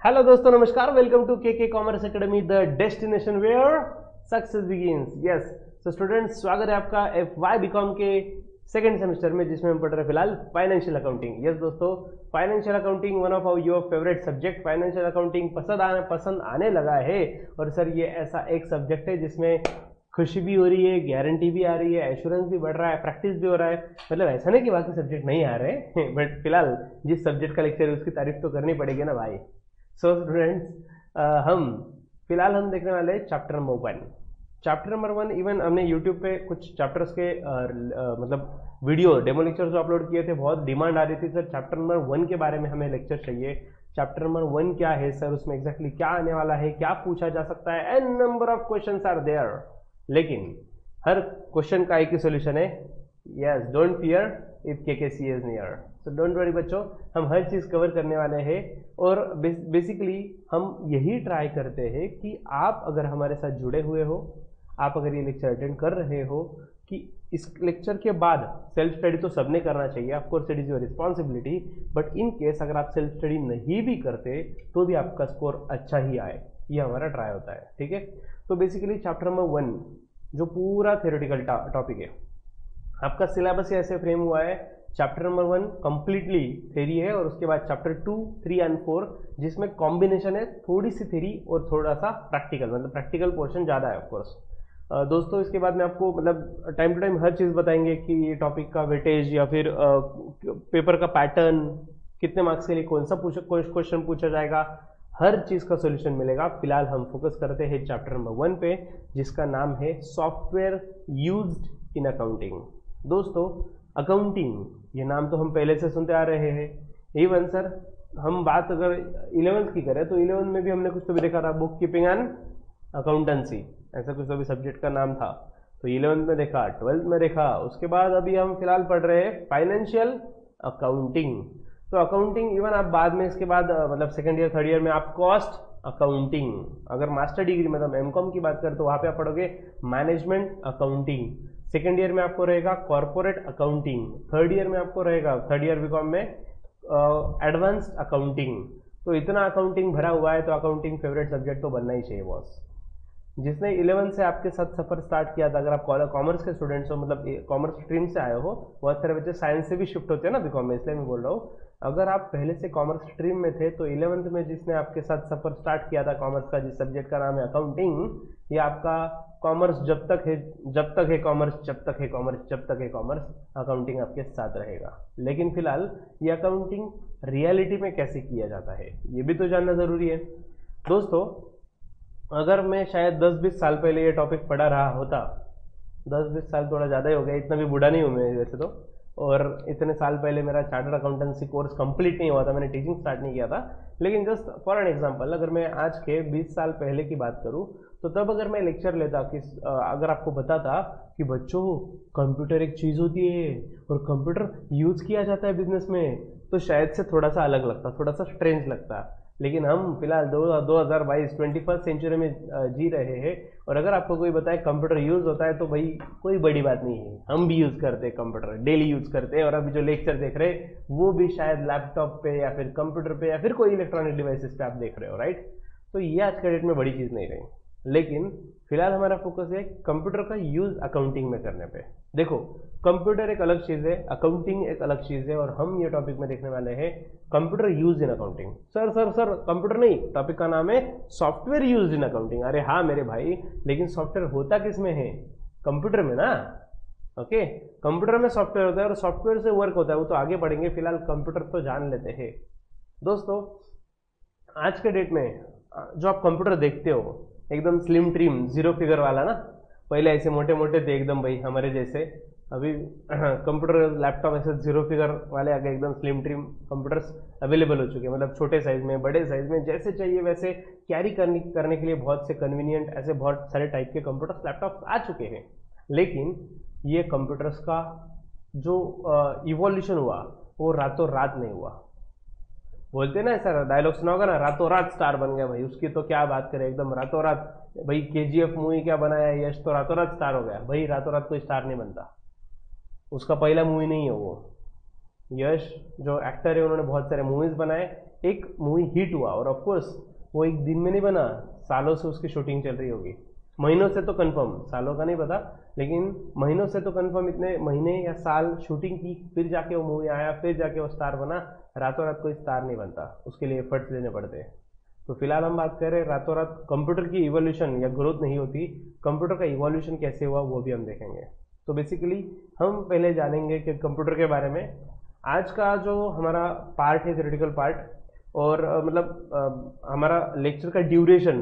Hello दोस्तों, नमस्कार। Welcome to K commerce academy, the destination where success begins. Yes, so students, स्वागत है आपका FY बीकॉम के सेकंड सेमेस्टर में, जिसमें हम पढ़ रहे हैं फिलहाल फाइनेंशियल अकाउंटिंग। यस दोस्तों, financial accounting one of your favourite subject. Financial accounting पसंद आने लगा है। और सर, ये ऐसा एक सब्जेक्ट है जिसमें खुशी भी हो रही है, गारंटी भी आ रही है, एश्योरेंस भी बढ़ रहा है, प्रैक्टिस भी हो रहा है। मतलब ऐसा नहीं कि बाकी सब्जेक्ट नहीं आ रहे बट फिलहाल जिस सब्जेक्ट का लेक्चर है उसकी तारीफ तो करनी पड़ेगी ना भाई। सो स्टूडेंट्स, हम फिलहाल देखने वाले हैं chapter number 1। Chapter number 1 even हमने यूट्यूब पे कुछ चैप्टर्स के मतलब वीडियो डेमो लेक्चर जो अपलोड किए थे, बहुत डिमांड आ रही थी सर चैप्टर नंबर 1 के बारे में हमें लेक्चर चाहिए। चैप्टर नंबर 1 क्या है सर, उसमें एग्जैक्टली क्या आने वाला है, क्या पूछा जा सकता है, and number of questions are there. लेकिन हर क्वेश्चन का एक ही सोल्यूशन है। Yes, don't fear if KKC is near. So don't worry बच्चों, हम हर चीज़ कवर करने वाले हैं। और बेसिकली हम यही ट्राई करते हैं कि आप अगर हमारे साथ जुड़े हुए हो, आप अगर ये लेक्चर अटेंड कर रहे हो, कि इस लेक्चर के बाद सेल्फ स्टडी तो सबने करना चाहिए, of course it is your responsibility. But in case अगर आप सेल्फ स्टडी नहीं भी करते तो भी आपका स्कोर अच्छा ही आए, ये हमारा ट्राई होता है। ठीक है, तो बेसिकली चैप्टर नंबर 1 जो पूरा थ्योरेटिकल टॉपिक है, आपका सिलेबस ऐसे फ्रेम हुआ है। चैप्टर नंबर 1 कंप्लीटली थ्योरी है, और उसके बाद चैप्टर 2, 3 एंड 4 जिसमें कॉम्बिनेशन है, थोड़ी सी थ्योरी और थोड़ा सा प्रैक्टिकल, मतलब प्रैक्टिकल पोर्शन ज़्यादा है ऑफकोर्स। दोस्तों, इसके बाद में आपको मतलब टाइम टू टाइम हर चीज़ बताएंगे कि ये टॉपिक का वेटेज या फिर पेपर का पैटर्न, कितने मार्क्स के लिए कौन सा क्वेश्चन पूछा जाएगा, हर चीज़ का सोल्यूशन मिलेगा। फिलहाल हम फोकस करते हैं चैप्टर नंबर 1 पे, जिसका नाम है सॉफ्टवेयर यूज्ड इन अकाउंटिंग। दोस्तों, अकाउंटिंग ये नाम तो हम पहले से सुनते आ रहे हैं। इवन सर हम बात अगर 11th की करें तो 11th में भी हमने कुछ तो भी देखा था, बुक कीपिंग एंड अकाउंटेंसी, ऐसा कुछ तो भी सब्जेक्ट का नाम था। तो 11th में देखा, 12th में देखा, उसके बाद अभी हम फिलहाल पढ़ रहे हैं फाइनेंशियल अकाउंटिंग। तो अकाउंटिंग इवन आप बाद में इसके बाद मतलब सेकेंड ईयर थर्ड ईयर में आप कॉस्ट अकाउंटिंग, अगर मास्टर डिग्री मतलब MCOM की बात करें तो वहाँ पे आप पढ़ोगे मैनेजमेंट अकाउंटिंग। सेकेंड ईयर में आपको रहेगा कॉर्पोरेट अकाउंटिंग। थर्ड ईयर में आपको रहेगा, थर्ड ईयर बीकॉम में एडवांस्ड अकाउंटिंग। तो इतना अकाउंटिंग भरा हुआ है, तो अकाउंटिंग फेवरेट सब्जेक्ट तो बनना ही चाहिए बॉस। जिसने 11 से आपके साथ सफर स्टार्ट किया था, अगर आप कॉमर्स के स्टूडेंट्स हो, मतलब कॉमर्स स्ट्रीम से आए हो, बहुत सारे बच्चे साइंस से भी शिफ्ट होते हैं ना बीकॉम में, इसलिए मैं बोल रहा हूँ। अगर आप पहले से कॉमर्स स्ट्रीम में थे तो 11th में जिसने आपके साथ सफर स्टार्ट किया था कॉमर्स का, जिस सब्जेक्ट का नाम है अकाउंटिंग, ये आपका कॉमर्स जब तक है कॉमर्स, जब तक है कॉमर्स, जब तक है कॉमर्स, अकाउंटिंग आपके साथ रहेगा। लेकिन फिलहाल ये अकाउंटिंग रियलिटी में कैसे किया जाता है ये भी तो जानना जरूरी है। दोस्तों, अगर मैं शायद 10-20 साल पहले ये टॉपिक पढ़ा रहा होता, 10-20 साल थोड़ा ज़्यादा ही हो गया, इतना भी बूढ़ा नहीं हूँ मैं वैसे तो, और इतने साल पहले मेरा चार्टर्ड अकाउंटेंसी कोर्स कंप्लीट नहीं हुआ था, मैंने टीचिंग स्टार्ट नहीं किया था। लेकिन जस्ट फॉर एन एग्जांपल, अगर मैं आज के 20 साल पहले की बात करूं, तो तब अगर मैं लेक्चर लेता कि अगर आपको बताता कि बच्चों कंप्यूटर एक चीज़ होती है और कंप्यूटर यूज़ किया जाता है बिजनेस में, तो शायद से थोड़ा सा अलग लगता, थोड़ा सा स्ट्रेंज लगता। लेकिन हम फिलहाल 2022 21st सेंचुरी में जी रहे हैं, और अगर आपको कोई बताए कंप्यूटर यूज़ होता है तो भाई कोई बड़ी बात नहीं है, हम भी यूज़ करते हैं कंप्यूटर, डेली यूज़ करते हैं। और अभी जो लेक्चर देख रहे हैं वो भी शायद लैपटॉप पे या फिर कंप्यूटर पे या फिर कोई इलेक्ट्रॉनिक डिवाइसेस पे आप देख रहे हो, राइट। तो ये आज के डेट में बड़ी चीज़ नहीं रही। लेकिन फिलहाल हमारा फोकस है कंप्यूटर का यूज अकाउंटिंग में करने पे। देखो, कंप्यूटर एक अलग चीज़ है, अकाउंटिंग एक अलग चीज़ है, और हम ये टॉपिक में देखने वाले हैं computer use in accounting. Sir computer नहीं, टॉपिक का नाम है सॉफ्टवेयर यूज इन अकाउंटिंग। अरे हाँ मेरे भाई, लेकिन सॉफ्टवेयर होता किस में है? कंप्यूटर में ना। ओके, कंप्यूटर में सॉफ्टवेयर होता है और सॉफ्टवेयर से वर्क होता है, वो तो आगे बढ़ेंगे। फिलहाल कंप्यूटर तो जान लेते हैं। दोस्तों, आज के डेट में जो आप कंप्यूटर देखते हो, एकदम स्लिम ट्रिम 0 फिगर वाला ना, पहले ऐसे मोटे मोटे थे एकदम भाई हमारे जैसे, अभी कंप्यूटर लैपटॉप ऐसे 0 फिगर वाले आ गए, एकदम स्लिम ट्रिम कंप्यूटर्स अवेलेबल हो चुके हैं। मतलब छोटे साइज में, बड़े साइज में, जैसे चाहिए वैसे कैरी करने के लिए बहुत से कन्वीनियंट ऐसे बहुत सारे टाइप के कंप्यूटर्स लैपटॉप्स आ चुके हैं। लेकिन ये कंप्यूटर्स का जो इवोल्यूशन हुआ वो रातों रात नहीं हुआ। बोलते ना ऐसा डायलॉग सुना होगा ना, रातों रात स्टार बन गया भाई, उसकी तो क्या बात करें, एकदम रातों रात। भाई KGF मूवी क्या बनाया यश, तो रातों रात स्टार हो गया भाई। रातों रात कोई स्टार नहीं बनता, उसका पहला मूवी नहीं है वो। यश जो एक्टर है उन्होंने बहुत सारे मूवीज बनाए, एक मूवी हिट हुआ और ऑफकोर्स वो एक दिन में नहीं बना, सालों से उसकी शूटिंग चल रही होगी, महीनों से तो कंफर्म, सालों का नहीं पता, लेकिन महीनों से तो कंफर्म, इतने महीने या साल शूटिंग की, फिर जाके वो मूवी आया, फिर जाके वो स्टार बना। रातों रात कोई स्टार नहीं बनता, उसके लिए एफर्ट्स लेने पड़ते हैं। तो फिलहाल हम बात कर रहे हैं रातों रात कंप्यूटर की इवोल्यूशन या ग्रोथ नहीं होती, कंप्यूटर का इवोल्यूशन कैसे हुआ वो भी हम देखेंगे। तो बेसिकली हम पहले जानेंगे कि कंप्यूटर के बारे में। आज का जो हमारा पार्ट है थ्योरेटिकल पार्ट, और हमारा लेक्चर का ड्यूरेशन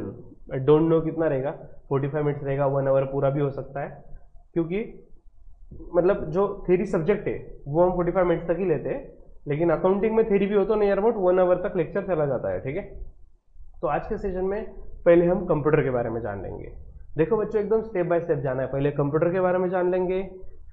डोंट नो कितना रहेगा, 45 मिनट्स रहेगा, 1 आवर पूरा भी हो सकता है, क्योंकि मतलब जो थ्योरी सब्जेक्ट है वो हम 45 मिनट्स तक ही लेते हैं, लेकिन अकाउंटिंग में थ्योरी भी हो तो नियर अबाउट 1 आवर तक लेक्चर चला जाता है, ठीक है। तो आज के सेशन में पहले हम कंप्यूटर के बारे में जान लेंगे। देखो बच्चों, एकदम स्टेप बाय स्टेप जाना है। पहले कंप्यूटर के बारे में जान लेंगे,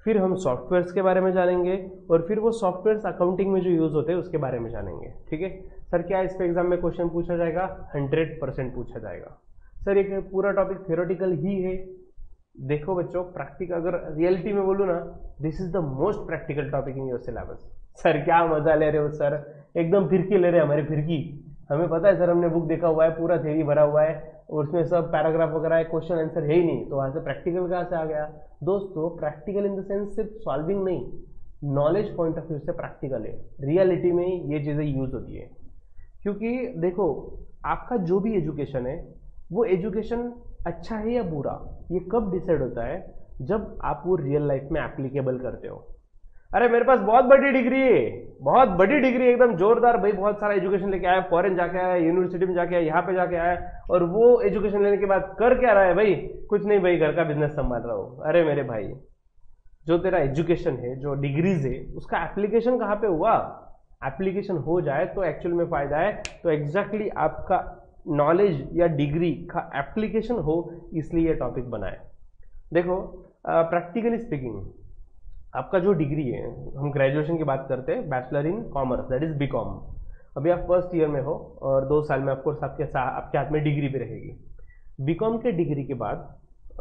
फिर हम सॉफ्टवेयर्स के बारे में जानेंगे, और फिर वो सॉफ्टवेयर्स अकाउंटिंग में जो यूज होते हैं उसके बारे में जानेंगे, ठीक है। सर क्या इस पे एग्जाम में क्वेश्चन पूछा जाएगा? 100% पूछा जाएगा। सर ये पूरा टॉपिक थ्योरेटिकल ही है। देखो बच्चों, प्रैक्टिकल अगर रियलिटी में बोलूँ ना, this is the most practical topic in your syllabus. Sir क्या मजा ले रहे हो सर, एकदम फिरकी ले रहे हैं हमारी फिरकी। हमें पता है सर, हमने बुक देखा हुआ है, पूरा थ्योरी भरा हुआ है और उसमें सब पैराग्राफ वगैरह है, क्वेश्चन आंसर है ही नहीं, तो वहां से प्रैक्टिकल कहाँ से आ गया? दोस्तों प्रैक्टिकल इन द सेंस सिर्फ सॉल्विंग नहीं, नॉलेज पॉइंट ऑफ व्यू से प्रैक्टिकल है। रियलिटी में ये चीजें यूज होती है, क्योंकि देखो आपका जो भी एजुकेशन है वो एजुकेशन अच्छा है या बुरा, ये कब डिसाइड होता है? जब आप वो रियल लाइफ में एप्लीकेबल करते हो। अरे मेरे पास बहुत बड़ी डिग्री है, बहुत बड़ी डिग्री है, एकदम जोरदार भाई, बहुत सारा एजुकेशन लेके आया, फॉरेन जाके आया, यूनिवर्सिटी में जाके आया, यहाँ पे जाके आया, और वो एजुकेशन लेने के बाद कर क्या रहा है भाई? कुछ नहीं भाई, घर का बिजनेस संभाल रहा हूँ। अरे मेरे भाई, जो तेरा एजुकेशन है, जो डिग्रीज है, उसका एप्लीकेशन कहाँ पे हुआ? एप्लीकेशन हो जाए तो एक्चुअल में फायदा है। तो एग्जैक्टली आपका नॉलेज या डिग्री का एप्लीकेशन हो, इसलिए ये टॉपिक बनाए। देखो प्रैक्टिकली स्पीकिंग, आपका जो डिग्री है, हम ग्रेजुएशन की बात करते हैं, bachelor in commerce, that is BCom. अभी आप फर्स्ट ईयर में हो और 2 साल में ऑफकोर्स आपके हाथ में डिग्री भी रहेगी। बीकॉम के डिग्री के बाद,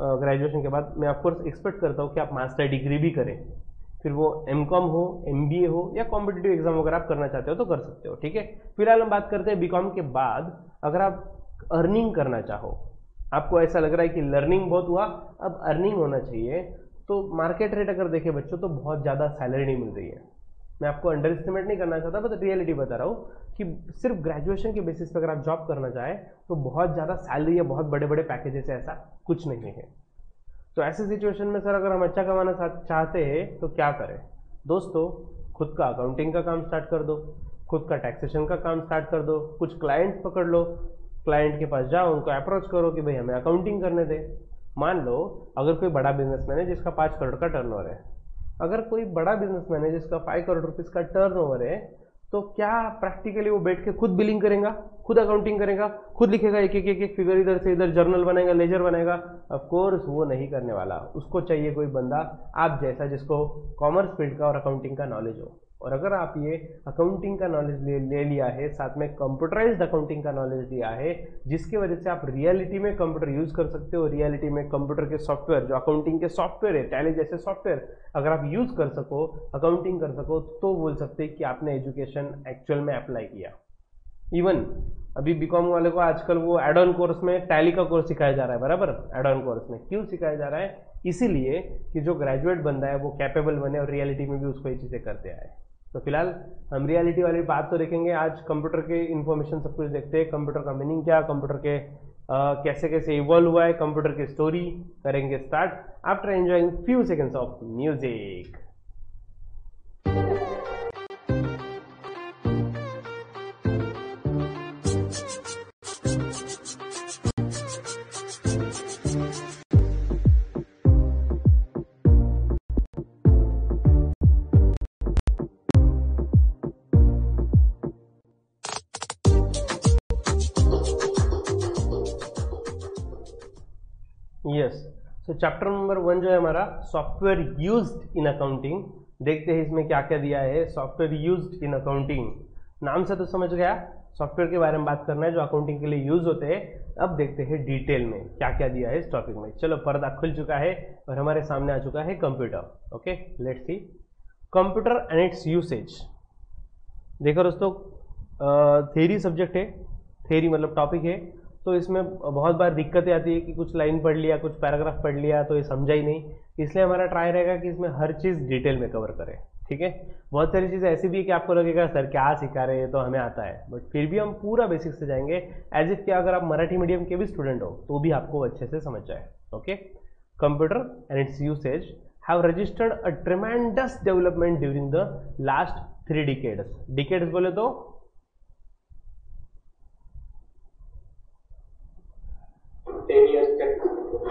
ग्रेजुएशन के बाद, मैं ऑफकोर्स एक्सपेक्ट करता हूँ कि आप मास्टर डिग्री भी करें, फिर वो एमकॉम हो, एमबीए हो, या कॉम्पिटिटिव एग्जाम वगैरह आप करना चाहते हो तो कर सकते हो, ठीक है। फिलहाल हम बात करते हैं बीकॉम के बाद, अगर आप अर्निंग करना चाहो, आपको ऐसा लग रहा है कि लर्निंग बहुत हुआ, अब अर्निंग होना चाहिए, तो मार्केट रेट अगर देखें बच्चों तो बहुत ज़्यादा सैलरी नहीं मिल रही है। मैं आपको अंडर एस्टिमेट नहीं करना चाहता, बट रियलिटी बता रहा हूँ कि सिर्फ ग्रेजुएशन के बेसिस पे अगर आप जॉब करना चाहें तो बहुत ज़्यादा सैलरी या बहुत बड़े बड़े पैकेजेस ऐसा कुछ नहीं है। तो ऐसे सिचुएशन में सर अगर हम अच्छा कमाना चाहते हैं तो क्या करें? दोस्तों खुद का अकाउंटिंग का काम स्टार्ट कर दो, खुद का टैक्सेशन का काम स्टार्ट कर दो, कुछ क्लाइंट्स पकड़ लो, क्लाइंट के पास जाओ, उनको अप्रोच करो कि भाई हमें अकाउंटिंग करने दे। मान लो अगर कोई बड़ा बिजनेसमैन है जिसका 5 करोड़ का टर्नओवर है, अगर कोई बड़ा बिजनेसमैन है जिसका 5 करोड़ रुपीस का टर्नओवर है, तो क्या प्रैक्टिकली वो बैठ के खुद बिलिंग करेगा, खुद अकाउंटिंग करेगा, खुद लिखेगा एक एक फिगर, इधर से इधर जर्नल बनाएगा, लेजर बनाएगा? ऑफ कोर्स वो नहीं करने वाला। उसको चाहिए कोई बंदा आप जैसा जिसको कॉमर्स फील्ड का और अकाउंटिंग का नॉलेज हो। और अगर आप ये अकाउंटिंग का नॉलेज ले लिया है, साथ में कंप्यूटराइज्ड अकाउंटिंग का नॉलेज लिया है, जिसकी वजह से आप रियलिटी में कंप्यूटर यूज कर सकते हो, रियलिटी में कंप्यूटर के सॉफ्टवेयर, जो अकाउंटिंग के सॉफ्टवेयर है, टैली जैसे सॉफ्टवेयर अगर आप यूज कर सको, अकाउंटिंग कर सको, तो बोल सकते हैं कि आपने एजुकेशन एक्चुअल में अप्लाई किया। इवन अभी बीकॉम वाले को आजकल वो एड ऑन कोर्स में टैली का कोर्स सिखाया जा रहा है, बराबर। एड ऑन कोर्स में क्यों सिखाया जा रहा है? इसीलिए कि जो ग्रेजुएट बंदा है वो कैपेबल बने और रियलिटी में भी उसको ये चीजें करते आए। तो फिलहाल हम रियलिटी वाली बात तो देखेंगे, आज कंप्यूटर के इन्फॉर्मेशन सब कुछ देखते हैं, कंप्यूटर का मीनिंग क्या, कंप्यूटर के कैसे कैसे इवॉल्व हुआ है, कंप्यूटर की स्टोरी करेंगे start after enjoying few seconds of music. Yes, so chapter number 1 जो है हमारा सॉफ्टवेयर यूज्ड इन अकाउंटिंग, देखते हैं इसमें क्या क्या दिया है। सॉफ्टवेयर यूज्ड इन अकाउंटिंग, नाम से तो समझ गया सॉफ्टवेयर के बारे में बात करना है जो अकाउंटिंग के लिए यूज होते हैं। अब देखते हैं डिटेल में क्या क्या दिया है इस टॉपिक में। चलो पर्दा खुल चुका है और हमारे सामने आ चुका है computer. Okay let's see computer and it's usage. देखो दोस्तों, थेरी सब्जेक्ट है, थेरी मतलब टॉपिक है, तो इसमें बहुत बार दिक्कतें आती है कि कुछ लाइन पढ़ लिया, कुछ पैराग्राफ पढ़ लिया तो ये समझा ही नहीं, इसलिए हमारा ट्राई रहेगा कि इसमें हर चीज़ डिटेल में कवर करें, ठीक है। बहुत सारी चीज़ें ऐसी भी है कि आपको लगेगा सर क्या सिखा रहे हैं, तो हमें आता है, बट फिर भी हम पूरा बेसिक से जाएंगे, एज इफ कि अगर आप मराठी मीडियम के भी स्टूडेंट हो तो भी आपको अच्छे से समझ जाए, okay. Computer and it's usage have registered a tremendous development during the last 3 decades. Decades बोले तो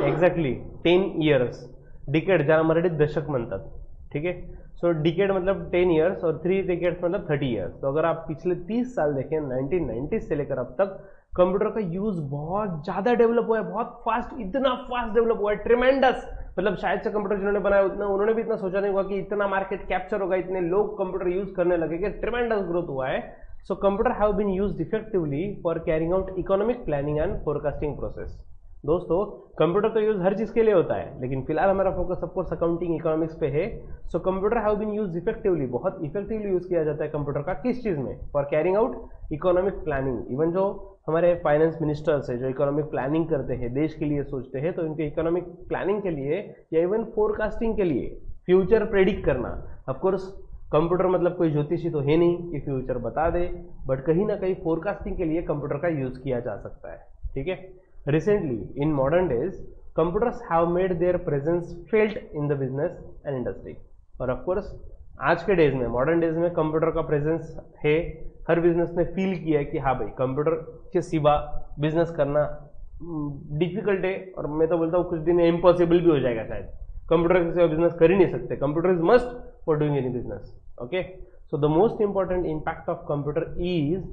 एक्झॅक्टली 10 इयर्स. डिकेड ज्याला मराठीत दशक म्हणतात, ठीक है। सो डिकेड मतलब 10 इयर्स और 3 डिकेड्स मतलब 30 इयर्स। तो अगर आप पिछले 30 साल देखें 1990 से लेकर अब तक कंप्यूटर का यूज बहुत ज्यादा डेवलप हुआ है, बहुत फास्ट, इतना फास्ट डेवलप हुआ है, ट्रेमेंडस। मतलब शायद से कंप्यूटर जिन्होंने बनाया उतना उन्होंने भी इतना सोचा नहीं हुआ कि इतना मार्केट कैप्चर होगा, इतने लोग कंप्यूटर यूज करने लगेंगे, ट्रेमेंडस ग्रोथ हुआ है। So computer have been used effectively for carrying out economic planning and forecasting process. दोस्तों कंप्यूटर तो यूज हर चीज के लिए होता है, लेकिन फिलहाल हमारा फोकस ऑफकोर्स अकाउंटिंग इकोनॉमिक्स पे है। So computer have been use effectively, बहुत इफेक्टिवली यूज किया जाता है कंप्यूटर का, किस चीज में? For carrying out economic planning. Even जो हमारे फाइनेंस मिनिस्टर्स है जो इकोनॉमिक प्लानिंग करते हैं, देश के लिए सोचते हैं, तो इनके इकोनॉमिक प्लानिंग के लिए या इवन फोरकास्टिंग के लिए, फ्यूचर प्रेडिक्ट करना, ऑफकोर्स कंप्यूटर मतलब कोई ज्योतिषी तो है नहीं कि फ्यूचर बता दे, बट कहीं ना कहीं फोरकास्टिंग के लिए कंप्यूटर का यूज किया जा सकता है, ठीक है। Recently, in modern days, computers have made their presence felt in the business and industry. और of course, आज के डेज में, मॉडर्न डेज में कंप्यूटर का प्रेजेंस है, हर बिजनेस ने फील किया है कि हाँ भाई कंप्यूटर के सिवा बिजनेस करना डिफिकल्ट है, और मैं तो बोलता हूँ कुछ दिन इम्पॉसिबल भी हो जाएगा शायद। कंप्यूटर के सिवा बिजनेस कर ही नहीं सकते, computer is must for doing any business, okay. So the most important impact of computer is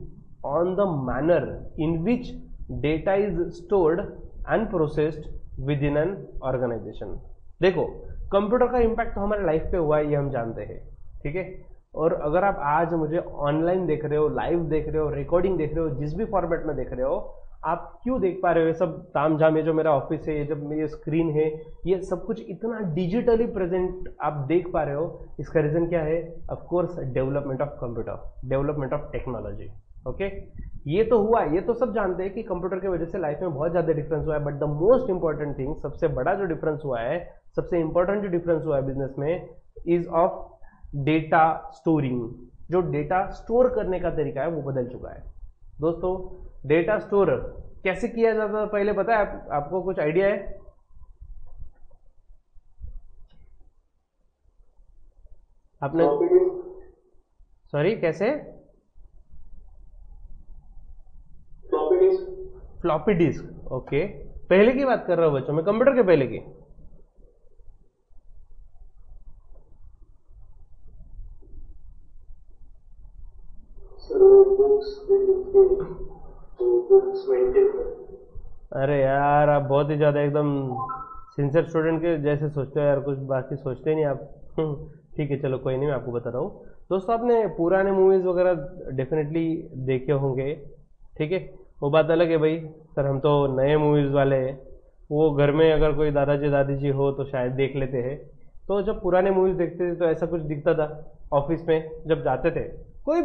on the manner in which data is stored and processed within an organisation. देखो computer का impact तो हमारे life पे हुआ है, ये हम जानते हैं, ठीक है। और अगर आप आज मुझे ऑनलाइन देख रहे हो, लाइव देख रहे हो, रिकॉर्डिंग देख रहे हो, जिस भी फॉर्मेट में देख रहे हो, आप क्यों देख पा रहे हो ये सब तामझाम? ये जो मेरा ऑफिस है, ये जब ये स्क्रीन है, ये सब कुछ इतना डिजिटली प्रेजेंट आप देख पा रहे हो, इसका रीजन क्या है? Of course development of computer, development of technology, okay. ये तो हुआ, ये तो सब जानते हैं कि कंप्यूटर की वजह से लाइफ में बहुत ज्यादा डिफरेंस हुआ है, but the most important thing, सबसे बड़ा जो डिफरेंस हुआ है, सबसे इंपॉर्टेंट जो डिफरेंस हुआ है बिजनेस में, इज ऑफ डेटा स्टोरिंग। जो डेटा स्टोर करने का तरीका है वो बदल चुका है। दोस्तों डेटा स्टोर कैसे किया जाता था पहले पता है आपको? कुछ आइडिया है? आपने सॉरी कैसे? Floppy disk, okay. पहले की बात कर रहा हूं बच्चों, मैं कंप्यूटर के पहले की। अरे यार आप बहुत ही ज्यादा एकदम सिंसियर स्टूडेंट के जैसे सोचते हो यार, कुछ बाकी सोचते ही नहीं आप। ठीक है चलो कोई नहीं, मैं आपको बता रहा हूँ। दोस्तों आपने पुराने मूवीज वगैरह डेफिनेटली देखे होंगे, ठीक है। वो बात अलग है भाई, सर हम तो नए मूवीज वाले हैं, वो घर में अगर कोई दादाजी दादी जी हो तो शायद देख लेते हैं। तो जब पुराने मूवीज देखते थे तो ऐसा कुछ दिखता था ऑफिस में जब जाते थे, कोई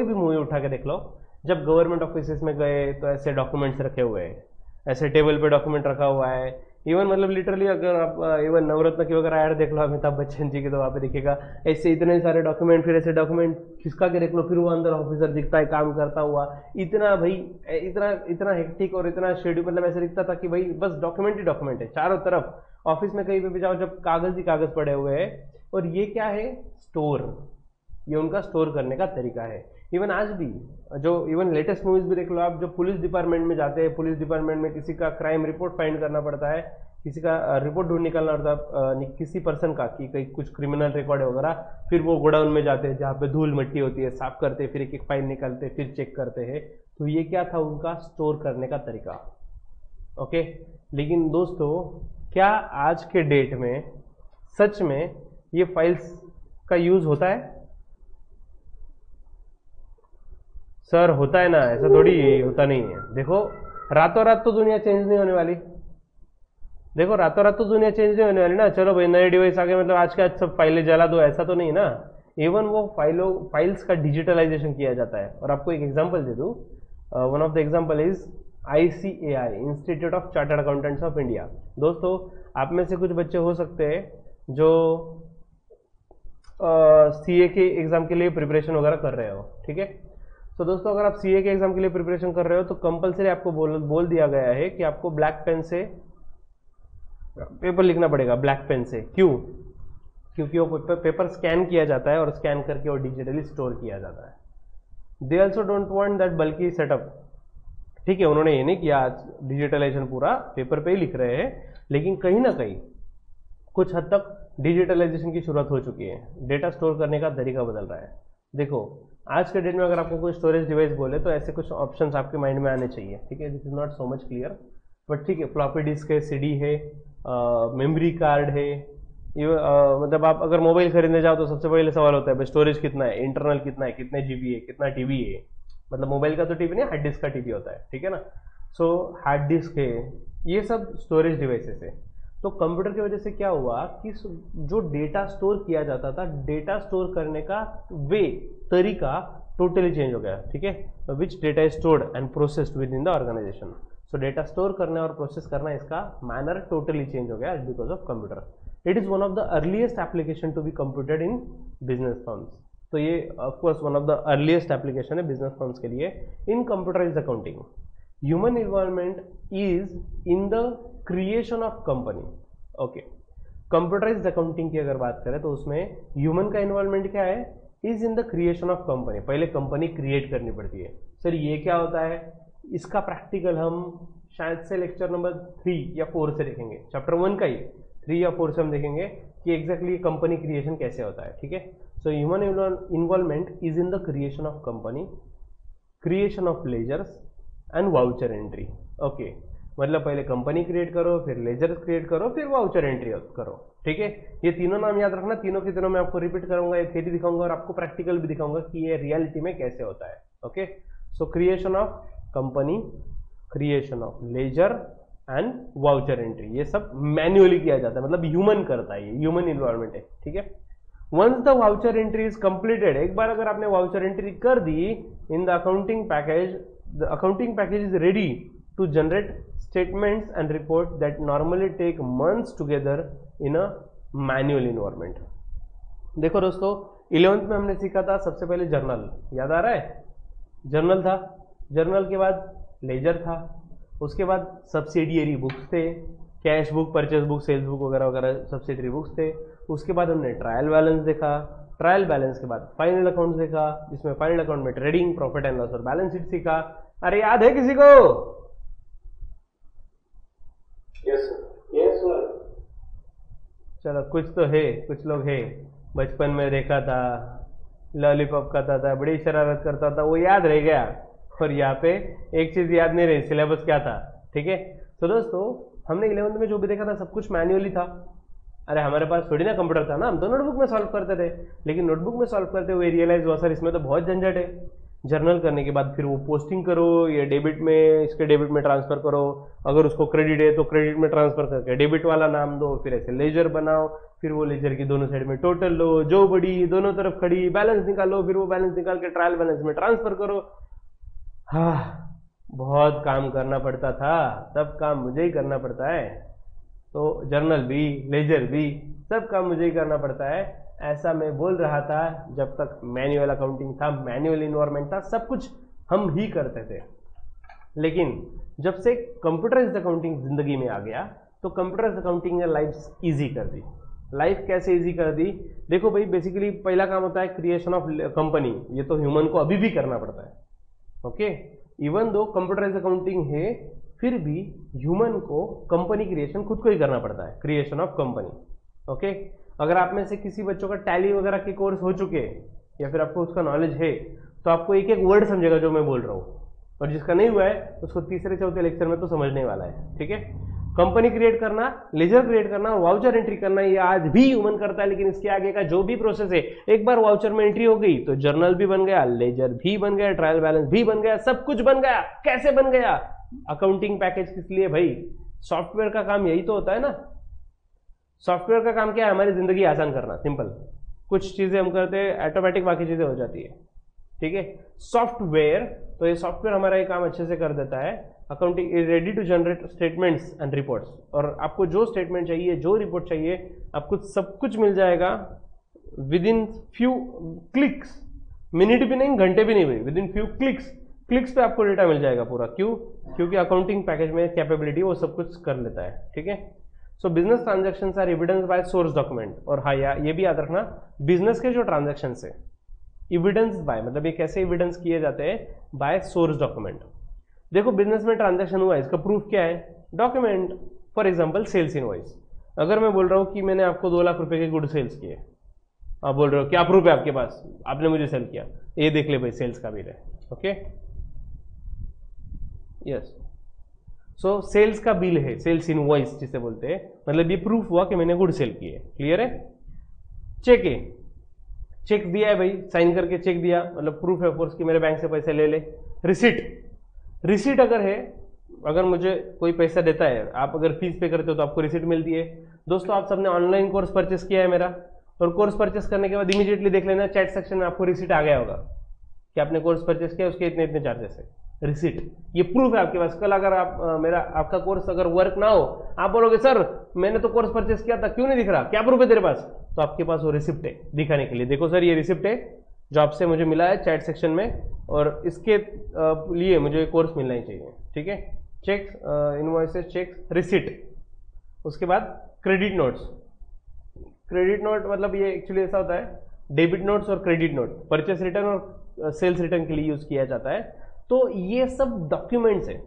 भी मूवी उठा के देख लो, जब गवर्नमेंट ऑफिस में गए तो ऐसे डॉक्यूमेंट्स रखे हुए हैं, ऐसे टेबल पे डॉक्यूमेंट रखा हुआ है। इवन मतलब लिटरली अगर आप इवन नवरत्न की वगैरह ऐड देख लो अमिताभ बच्चन जी की, तो वहाँ पे दिखेगा ऐसे इतने सारे डॉक्यूमेंट, फिर ऐसे डॉक्यूमेंट खिसका के देख लो, फिर वो अंदर ऑफिसर दिखता है काम करता हुआ, इतना भाई इतना हेक्टिक और इतना शेड्यूल, मतलब ऐसे दिखता था कि भाई बस डॉक्यूमेंट ही डॉक्यूमेंट है चारों तरफ। ऑफिस में कहीं पे भी जाओ जब कागज ही कागज पड़े हुए हैं। और ये क्या है? स्टोर, ये उनका स्टोर करने का तरीका है। इवन आज भी जो इवन लेटेस्ट मूवीज भी देख लो आप, जो पुलिस डिपार्टमेंट में जाते हैं, पुलिस डिपार्टमेंट में किसी का क्राइम रिपोर्ट फाइंड करना पड़ता है, किसी का रिपोर्ट ढूंढ निकालना पड़ता है किसी पर्सन का कि कहीं कुछ क्रिमिनल रिकॉर्ड है वगैरह, फिर वो गोडाउन में जाते हैं जहाँ पे धूल मिट्टी होती है, साफ करते हैं, फिर एक एक फाइल निकालते हैं, फिर चेक करते हैं। तो ये क्या था? उनका स्टोर करने का तरीका, ओके। लेकिन दोस्तों क्या आज के डेट में सच में ये फाइल्स का यूज होता है? सर होता है ना, ऐसा थोड़ी होता नहीं है। देखो रातों रात तो दुनिया चेंज नहीं होने वाली, देखो रातों रात तो दुनिया चेंज नहीं होने वाली ना। चलो भाई नए डिवाइस आ गए, मतलब आज के आज सब फाइलें जला दो, ऐसा तो नहीं ना। इवन वो फाइल्स का डिजिटलाइजेशन किया जाता है। और आपको एक एग्जांपल दे दूं, one of the example is ICAI, institute of chartered accountants of India. दोस्तों आप में से कुछ बच्चे हो सकते हैं जो CA के एग्जाम के लिए प्रिपरेशन वगैरह कर रहे हो, ठीक है। तो दोस्तों अगर आप CA के एग्जाम के लिए प्रिपरेशन कर रहे हो तो कंपलसरी आपको बोल दिया गया है कि आपको ब्लैक पेन से पेपर लिखना पड़ेगा, ब्लैक पेन से। क्यों? क्योंकि वो पेपर स्कैन किया जाता है और स्कैन करके वो डिजिटली स्टोर किया जाता है। They also don't want that बल्कि सेटअप, ठीक है। उन्होंने ये नहीं किया आज डिजिटलाइजेशन पूरा पेपर पे ही लिख रहे हैं, लेकिन कहीं ना कहीं कुछ हद तक डिजिटलाइजेशन की शुरुआत हो चुकी है। डेटा स्टोर करने का तरीका बदल रहा है। देखो आज के डेट में अगर आपको कोई स्टोरेज डिवाइस बोले तो ऐसे कुछ ऑप्शंस आपके माइंड में आने चाहिए, ठीक है। This is not so much clear but ठीक है, फ्लॉपी डिस्क है, CD है, मेमोरी कार्ड है। ये मतलब आप अगर मोबाइल खरीदने जाओ तो सबसे पहले सवाल होता है स्टोरेज कितना है, इंटरनल कितना है, कितने GB है, कितना TB है। मतलब मोबाइल का तो टीवी नहीं, हार्ड डिस्क का टीवी होता है, ठीक है ना। सो हार्ड डिस्क है, ये सब स्टोरेज डिवाइसेस है। तो कंप्यूटर की वजह से क्या हुआ कि जो डेटा स्टोर किया जाता था, डेटा स्टोर करने का तरीका टोटली चेंज हो गया, ठीक है। Which data is stored and processed within the organisation. So data store करना और प्रोसेस करना, इसका मैनर टोटली चेंज हो गया because of computer. It is one of the earliest application to be computed in business firms. तो ये of course one of the earliest application है business firms के लिए in computerized accounting. Human involvement is in the creation of company. Okay, computerized accounting की अगर बात करें तो उसमें ह्यूमन का इन्वॉल्वमेंट क्या है, is in the creation of company. पहले कंपनी क्रिएट करनी पड़ती है। सर ये क्या होता है, इसका प्रैक्टिकल हम शायद से लेक्चर नंबर 3 या 4 से देखेंगे। चैप्टर 1 का ही 3 या 4 से हम देखेंगे कि एग्जैक्टली कंपनी क्रिएशन कैसे होता है, ठीक है। So human involvement is in the creation of company, creation of ledgers and voucher entry. Okay, मतलब पहले कंपनी क्रिएट करो, फिर लेजर क्रिएट करो, फिर वाउचर एंट्री करो, ठीक है। ये तीनों नाम याद रखना, तीनों के तीनों मैं आपको रिपीट करूंगा, ये थ्योरी दिखाऊंगा और आपको प्रैक्टिकल भी दिखाऊंगा कि ये रियलिटी में कैसे होता है। Okay, so creation of company, creation of ledger and voucher entry, ये सब मैन्युअली किया जाता है, मतलब ह्यूमन करता है, ये ह्यूमन इन्वॉल्वमेंट है, ठीक है। Once the voucher entry is completed, एक बार अगर आपने वाउचर एंट्री कर दी in the accounting package, the accounting package is ready to generate statements and report that normally take months together in a manual environment। देखो दोस्तों 11th में हमने सीखा था सबसे पहले जर्नल, याद आ रहा है, जर्नल था। जर्नल के बाद लेजर था, उसके बाद सब्सिडियरी बुक्स थे, cash book, purchase book, sales book वगैरह वगैरह सब्सिडियरी बुक्स थे। उसके बाद हमने ट्रायल बैलेंस देखा, ट्रायल बैलेंस के बाद फाइनल अकाउंट देखा, जिसमें फाइनल अकाउंट में ट्रेडिंग, प्रॉफिट एंड लॉस और बैलेंस शीट सीखा। अरे याद है किसी को? चलो कुछ तो है, कुछ लोग है। बचपन में देखा था, लॉलीपॉप खाता था, बड़ी शरारत करता था, वो याद रह गया। और यहाँ पे एक चीज याद नहीं रही, सिलेबस क्या था, ठीक है। तो दोस्तों हमने 11th में जो भी देखा था सब कुछ मैन्युअली था। अरे हमारे पास थोड़ी ना कंप्यूटर था ना, हम तो नोटबुक में सॉल्व करते थे। लेकिन नोटबुक में सॉल्व करते हुए रियलाइज हुआ सर इसमें तो बहुत झंझट है। जर्नल करने के बाद फिर वो पोस्टिंग करो, ये डेबिट में, इसके डेबिट में ट्रांसफर करो, अगर उसको क्रेडिट है तो क्रेडिट में ट्रांसफर करके डेबिट वाला नाम दो, फिर ऐसे लेजर बनाओ, फिर वो लेजर की दोनों साइड में टोटल लो, जो बड़ी दोनों तरफ खड़ी, बैलेंस निकालो, फिर वो बैलेंस निकाल के ट्रायल बैलेंस में ट्रांसफर करो। हाँ, बहुत काम करना पड़ता था, सब काम मुझे ही करना पड़ता है। तो जर्नल भी, लेजर भी, सब काम मुझे ही करना पड़ता है, ऐसा मैं बोल रहा था जब तक मैन्युअल अकाउंटिंग था, मैन्युअल इन्वायरमेंट था, सब कुछ हम ही करते थे। लेकिन जब से कंप्यूटराइज्ड अकाउंटिंग जिंदगी में आ गया तो कंप्यूटराइज्ड अकाउंटिंग ने लाइफ इजी कर दी। लाइफ कैसे इजी कर दी? देखो भाई, बेसिकली पहला काम होता है क्रिएशन ऑफ कंपनी, ये तो ह्यूमन को अभी भी करना पड़ता है। Okay, even though computerised accounting है, फिर भी ह्यूमन को कंपनी क्रिएशन खुद को ही करना पड़ता है, क्रिएशन ऑफ कंपनी। ओके, अगर आप में से किसी बच्चों का टैली वगैरह के कोर्स हो चुके हैं या फिर आपको उसका नॉलेज है तो आपको एक एक वर्ड समझेगा जो मैं बोल रहा हूँ, और जिसका नहीं हुआ है उसको तीसरे चौथे लेक्चर में तो समझने वाला है, ठीक है। कंपनी क्रिएट करना, लेजर क्रिएट करना, वाउचर एंट्री करना, ये आज भी ह्यूमन करता है। लेकिन इसके आगे का जो भी प्रोसेस है, एक बार वाउचर में एंट्री हो गई तो जर्नल भी बन गया, लेजर भी बन गया, ट्रायल बैलेंस भी बन गया, सब कुछ बन गया। कैसे बन गया? अकाउंटिंग पैकेज किस लिए भाई? सॉफ्टवेयर का काम यही तो होता है ना। सॉफ्टवेयर का काम क्या है? हमारी जिंदगी आसान करना, सिंपल। कुछ चीजें हम करते हैं ऑटोमेटिक, बाकी चीजें हो जाती है, ठीक है। सॉफ्टवेयर, तो ये सॉफ्टवेयर हमारा ये काम अच्छे से कर देता है। Accounting is ready to generate statements and reports, और आपको जो स्टेटमेंट चाहिए, जो रिपोर्ट चाहिए, आपको सब कुछ मिल जाएगा with in few clicks. Minute भी नहीं, घंटे भी नहीं भाई, विद इन फ्यू क्लिक्स पे आपको डेटा मिल जाएगा पूरा। क्यों? क्योंकि अकाउंटिंग पैकेज में कैपेबिलिटी वो सब कुछ कर लेता है, ठीक है। So business transaction are evidence by source document, और हाँ ये भी याद रखना, बिजनेस के जो ट्रांजेक्शन है एविडेंस बाय, मतलब ये कैसे एविडेंस किए जाते हैं? By source document. देखो बिजनेस में ट्रांजैक्शन हुआ है, इसका प्रूफ क्या है? Document. For example sales invoice, अगर मैं बोल रहा हूं कि मैंने आपको 2 लाख रुपए के गुड सेल्स किए, आप बोल रहे हो क्या प्रूफ है आपके पास, आपने मुझे सेल किया, ये देख ले भाई सेल्स का बिल है, ओके, यस। सो सेल्स का बिल है, सेल्स इनवॉइस जिसे बोलते हैं, मतलब ये प्रूफ हुआ कि मैंने गुड सेल किए, क्लियर है। चेक है, चेक दिया है भाई, साइन करके चेक दिया, मतलब प्रूफ है ऑफकोर्स कि मेरे बैंक से पैसे ले ले। रिसीट अगर है, अगर मुझे कोई पैसा देता है, आप अगर फीस पे करते हो तो आपको रिसीट मिलती है। दोस्तों आप सबने ऑनलाइन कोर्स परचेस किया है मेरा, और कोर्स परचेस करने के बाद इमीडिएटली देख लेना चैट सेक्शन में आपको रिसीट आ गया होगा कि आपने कोर्स परचेस किया, उसके इतने इतने चार्जेस है, रिसीट, ये प्रूफ है आपके पास। कल अगर आप आपका कोर्स अगर वर्क ना हो, आप बोलोगे सर मैंने तो कोर्स परचेस किया था, क्यों नहीं दिख रहा, क्या प्रूफ है तेरे पास? तो आपके पास वो रिसिप्ट है दिखाने के लिए, देखो सर ये रिसिप्ट है जो आपसे मुझे मिला है चैट सेक्शन में, और इसके लिए मुझे कोर्स मिलना ही चाहिए, ठीक है। Cheque, invoices, cheque, receipt. उसके बाद क्रेडिट नोट्स। क्रेडिट नोट मतलब ये एक्चुअली ऐसा होता है, डेबिट नोट्स और क्रेडिट नोट परचेस रिटर्न और सेल्स रिटर्न के लिए यूज किया जाता है। तो ये सब डॉक्यूमेंट्स है,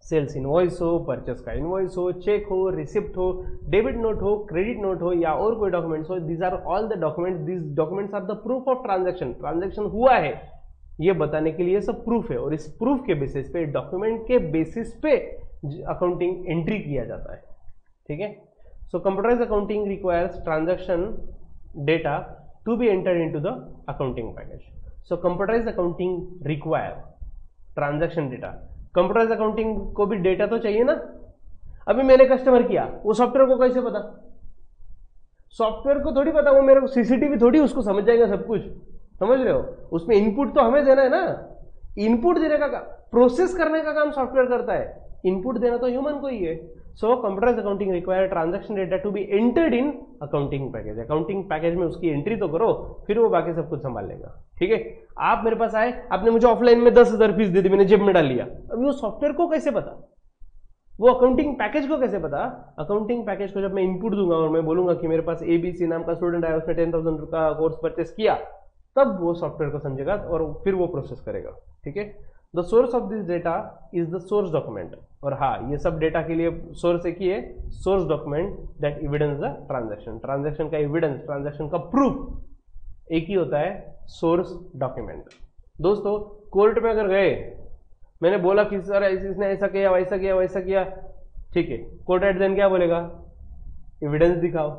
सेल्स इनवॉइस हो, परचेस का इनवॉइस हो, चेक हो, रिसिप्ट हो, डेबिट नोट हो, क्रेडिट नोट हो, या और कोई डॉक्यूमेंट्स हो, these are all the documents, these documents are the proof of transaction. Transaction हुआ है ये बताने के लिए सब प्रूफ है, और इस प्रूफ के बेसिस पे, डॉक्यूमेंट के बेसिस पे अकाउंटिंग एंट्री किया जाता है, ठीक है। So computerize accounting requires transaction data to be entered into the accounting package. So computerize accounting require transaction data. Computerize accounting को भी डेटा तो चाहिए ना। अभी मैंने कस्टमर किया, वो सॉफ्टवेयर को कैसे पता? सॉफ्टवेयर को थोड़ी पता, वो मेरे को सीसीटीवी थोड़ी उसको समझ जाएगा सब कुछ, समझ रहे हो? उसमें इनपुट तो हमें देना है ना, इनपुट देने का प्रोसेस करने का काम सॉफ्टवेयर करता है, इनपुट देना तो ह्यूमन को ही है। So computerize accounting require transaction data to be entered in accounting package. Accounting package में उसकी एंट्री तो करो, फिर वो बाकी सब कुछ संभाल लेगा, ठीक है। आप मेरे पास आए, आपने मुझे ऑफलाइन में 10,000 फीस दे दी, मैंने जेब में डाल लिया, अभी वो सॉफ्टवेयर को कैसे पता, वो अकाउंटिंग पैकेज को कैसे पता? अकाउंटिंग पैकेज को जब मैं इनपुट दूंगा और मैं बोलूंगा कि मेरे पास ABC नाम का स्टूडेंट आया, उसने 10,000 का कोर्स परचेस किया, तब वो सॉफ्टवेयर को समझेगा और फिर वो प्रोसेस करेगा, ठीक है। The source of this data is the source document, और हाँ ये सब डेटा के लिए सोर्स एक ही है, source document that evidence the transaction. Transaction का एविडेंस, ट्रांजैक्शन का प्रूफ एक ही होता है, सोर्स डॉक्यूमेंट। दोस्तों कोर्ट में अगर गए, मैंने बोला कि सर इसने ऐसा किया, वैसा किया, वैसा किया, ठीक है, कोर्ट एट देन क्या बोलेगा? एविडेंस दिखाओ,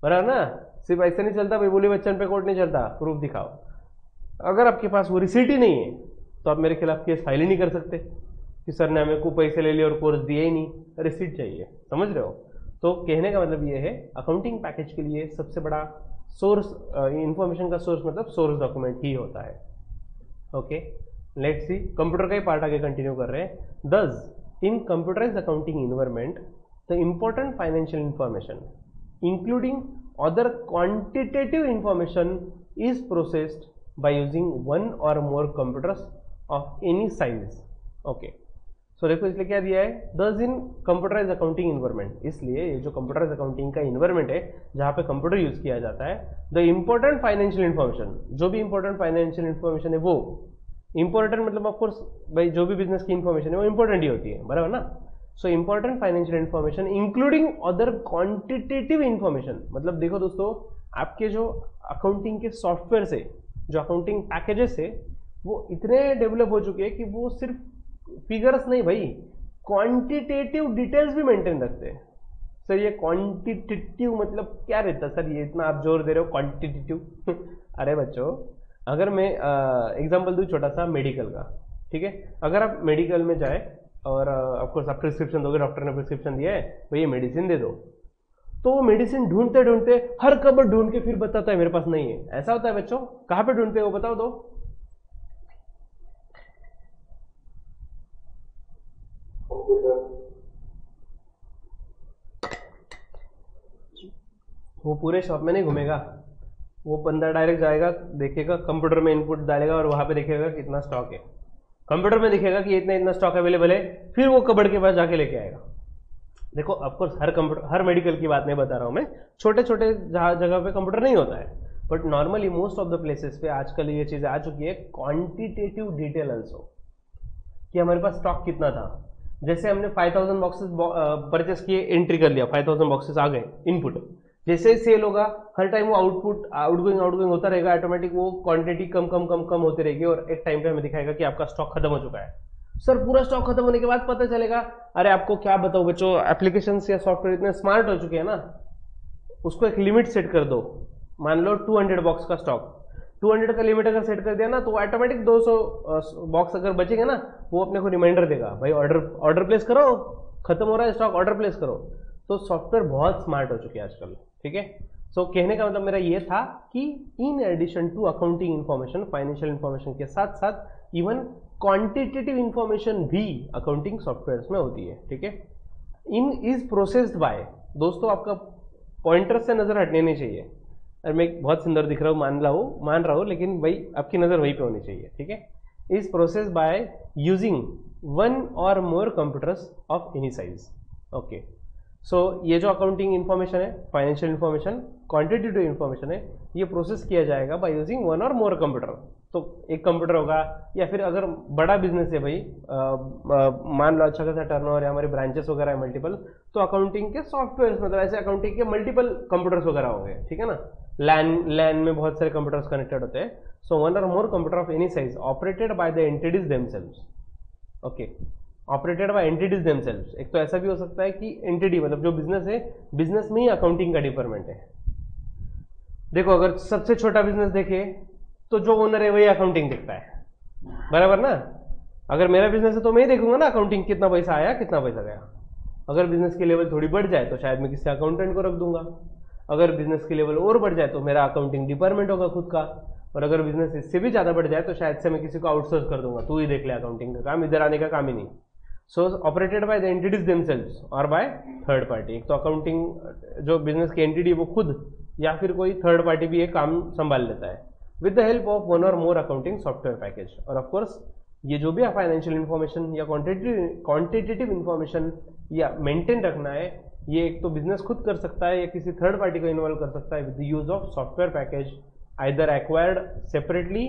बराबर ना। सिर्फ ऐसा नहीं चलता भाई, बोली बच्चन पे कोर्ट नहीं चलता, प्रूफ दिखाओ। अगर आपके पास वो रिसीट ही नहीं है तो आप मेरे खिलाफ केस फाइल ही नहीं कर सकते कि सर ने हमें को पैसे ले लिए और कोर्स दिए ही नहीं, रिसीट चाहिए, समझ रहे हो? तो कहने का मतलब ये है, अकाउंटिंग पैकेज के लिए सबसे बड़ा सोर्स, इंफॉर्मेशन का सोर्स मतलब सोर्स डॉक्यूमेंट ही होता है, ओके। लेट्स सी, कंप्यूटर का ही पार्ट आगे कंटिन्यू कर रहे हैं। Thus in computerized accounting environment the important financial information including other quantitative information is processed by using one or more computers of any size, okay। सो देखो इसलिए क्या दिया है, दस इन कंप्यूटराइज अकाउंटिंग इन्वायरमेंट, इसलिए ये जो कंप्यूटराइज अकाउंटिंग का इन्वायरमेंट है जहां पे कंप्यूटर यूज किया जाता है, द इंपॉर्टेंट फाइनेंशियल इंफॉर्मेशन, जो भी इंपॉर्टेंट फाइनेंशियल इंफॉर्मेशन है वो इंपॉर्टेंट, मतलब ऑफकोर्स भाई जो भी बिजनेस की इंफॉर्मेशन है वो इंपॉर्टेंट ही होती है, बराबर ना। So important financial information including other quantitative information, मतलब देखो दोस्तों आपके जो अकाउंटिंग के सॉफ्टवेयर से, जो अकाउंटिंग पैकेजेस है, वो इतने डेवलप हो चुके हैं कि वो सिर्फ फिगर्स नहीं भाई, क्वांटिटेटिव डिटेल्स भी मेंटेन रखते हैं। सर ये क्वांटिटेटिव मतलब क्या रहता है सर, ये इतना आप जोर दे रहे हो क्वांटिटेटिव अरे बच्चों, अगर मैं एग्जांपल दूं छोटा सा मेडिकल का, ठीक है। अगर आप मेडिकल में जाए और ऑफकोर्स आप प्रिस्क्रिप्शन दोगे, डॉक्टर ने प्रिस्क्रिप्शन दिया है, भाई ये मेडिसिन दे दो, तो वो मेडिसिन ढूंढते ढूंढते हर कबर ढूंढ के फिर बताता है मेरे पास नहीं है। ऐसा होता है बच्चों, कहां पे ढूंढते हैं वो बताओ तो। वो पूरे शॉप में नहीं घूमेगा, वो बंदा डायरेक्ट जाएगा, देखेगा कंप्यूटर में इनपुट डालेगा और वहां पे देखेगा कितना स्टॉक है, कंप्यूटर में दिखेगा कि इतना इतना स्टॉक अवेलेबल है, फिर वो कबर्ड के पास जाके लेके आएगा। देखो ऑफकोर्स हर कंप्यूटर, हर मेडिकल की बात नहीं बता रहा हूं मैं, छोटे छोटे जगह पे कंप्यूटर नहीं होता है, but normally most of the places पे आजकल ये चीजें आ चुकी है, क्वांटिटेटिव डिटेल ऑल्सो, कि हमारे पास स्टॉक कितना था। जैसे हमने 5000 बॉक्सेस परचेस किए, एंट्री कर लिया, 5000 बॉक्सेस आ गए इनपुट, जैसे ही सेल होगा हर टाइम वो आउटगोइंग होता रहेगा, ऑटोमेटिक वो क्वांटिटी कम कम कम कम होती रहेगी और एक टाइम पे हमें दिखाएगा कि आपका स्टॉक खत्म हो चुका है। सर पूरा स्टॉक खत्म होने के बाद पता चलेगा, अरे आपको क्या बताओ बच्चों, एप्लीकेशंस या सॉफ्टवेयर इतने स्मार्ट हो चुके हैं ना, उसको एक लिमिट सेट कर दो। मान लो 200 बॉक्स का स्टॉक, 200 का लिमिट अगर सेट कर दिया ना तो ऑटोमेटिक 200 बॉक्स अगर बचेंगे ना, वो अपने को रिमाइंडर देगा, भाई ऑर्डर प्लेस करो, खत्म हो रहा है स्टॉक, ऑर्डर प्लेस करो। तो सॉफ्टवेयर बहुत स्मार्ट हो चुके हैं आजकल, ठीक है। सो कहने का मतलब मेरा ये था कि in addition to accounting information, financial information के साथ साथ इवन क्वांटिटेटिव इन्फॉर्मेशन भी अकाउंटिंग सॉफ्टवेयर में होती है, ठीक है। इन इज प्रोसेस्ड बाय, दोस्तों आपका पॉइंटर से नजर हटने नहीं चाहिए, और मैं बहुत सुंदर दिख रहा हूँ मान रहा हूँ, लेकिन भाई आपकी नजर वहीं पे होनी चाहिए, ठीक है। Is process by using 1 or more computers of any size, okay. So ये जो अकाउंटिंग इन्फॉर्मेशन है, फाइनेंशियल इन्फॉर्मेशन, क्वांटिटेटिव इन्फॉर्मेशन है, ये प्रोसेस किया जाएगा bye using 1 or more computer. तो एक कंप्यूटर होगा, या फिर अगर बड़ा बिजनेस है भाई, मान लो अच्छा खासा टर्नओवर है, हमारे ब्रांचेस वगैरह है मल्टीपल, तो अकाउंटिंग के सॉफ्टवेयर, मतलब ऐसे अकाउंटिंग के मल्टीपल कंप्यूटर्स वगैरह होंगे, ठीक है ना। लैन में बहुत सारे कंप्यूटर्स कनेक्टेड होते हैं। So 1 or more computer of any size operated by the entities themselves, okay, operated by entities themselves. एक तो ऐसा भी हो सकता है कि एंटिटी मतलब जो बिजनेस है, बिजनेस में ही अकाउंटिंग का डिपार्टमेंट है। देखो अगर सबसे छोटा बिजनेस देखे तो जो ओनर है वही अकाउंटिंग देखता है, बराबर ना। अगर मेरा बिजनेस है तो मैं ही देखूंगा ना अकाउंटिंग, कितना पैसा आया कितना पैसा गया। अगर बिजनेस की लेवल थोड़ी बढ़ जाए तो शायद मैं किसी अकाउंटेंट को रख दूंगा, अगर बिजनेस की लेवल और बढ़ जाए तो मेरा अकाउंटिंग डिपार्टमेंट होगा खुद का, और अगर बिजनेस इससे भी ज्यादा बढ़ जाए तो शायद से मैं किसी को आउटसोर्स कर दूंगा, तू ही देख ले अकाउंटिंग का काम, इधर आने का काम ही नहीं। So operated by the entities themselves or by third party. एक तो अकाउंटिंग जो बिजनेस की एंटिटी वो खुद, या फिर कोई थर्ड पार्टी भी ये काम संभाल लेता है with the help of 1 or more accounting software package. और ऑफकोर्स ये जो भी फाइनेंशियल इन्फॉर्मेशन या क्वांटिटेटिव इन्फॉर्मेशन या मेंटेन रखना है, ये एक तो बिजनेस खुद कर सकता है या किसी थर्ड पार्टी को इन्वॉल्व कर सकता है with the use of software package, either acquired separately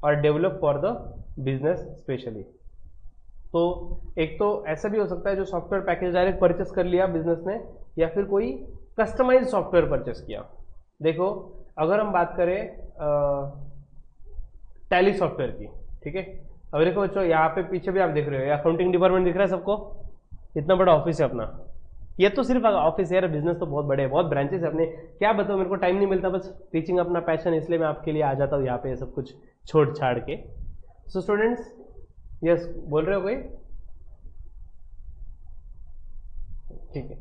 or develop for the business specially. तो एक तो ऐसा भी हो सकता है जो सॉफ्टवेयर पैकेज डायरेक्ट परचेस कर लिया बिजनेस ने, या फिर कोई कस्टमाइज सॉफ्टवेयर परचेस किया। देखो अगर हम बात करें टैली सॉफ्टवेयर की, ठीक है। अब देखो बच्चों यहाँ पे पीछे भी आप देख रहे हो, अकाउंटिंग डिपार्टमेंट दिख रहा है सबको, इतना बड़ा ऑफिस है अपना। ये तो सिर्फ ऑफिस है यार, बिजनेस तो बहुत बड़े हैं, बहुत ब्रांचेस है अपने। क्या बताओ, मेरे को टाइम नहीं मिलता, बस टीचिंग अपना पैशन, इसलिए मैं आपके लिए आ जाता हूँ यहाँ पे सब कुछ छोड़ छाड़ के। सो स्टूडेंट्स, यस बोल रहे हो कोई? ठीक है,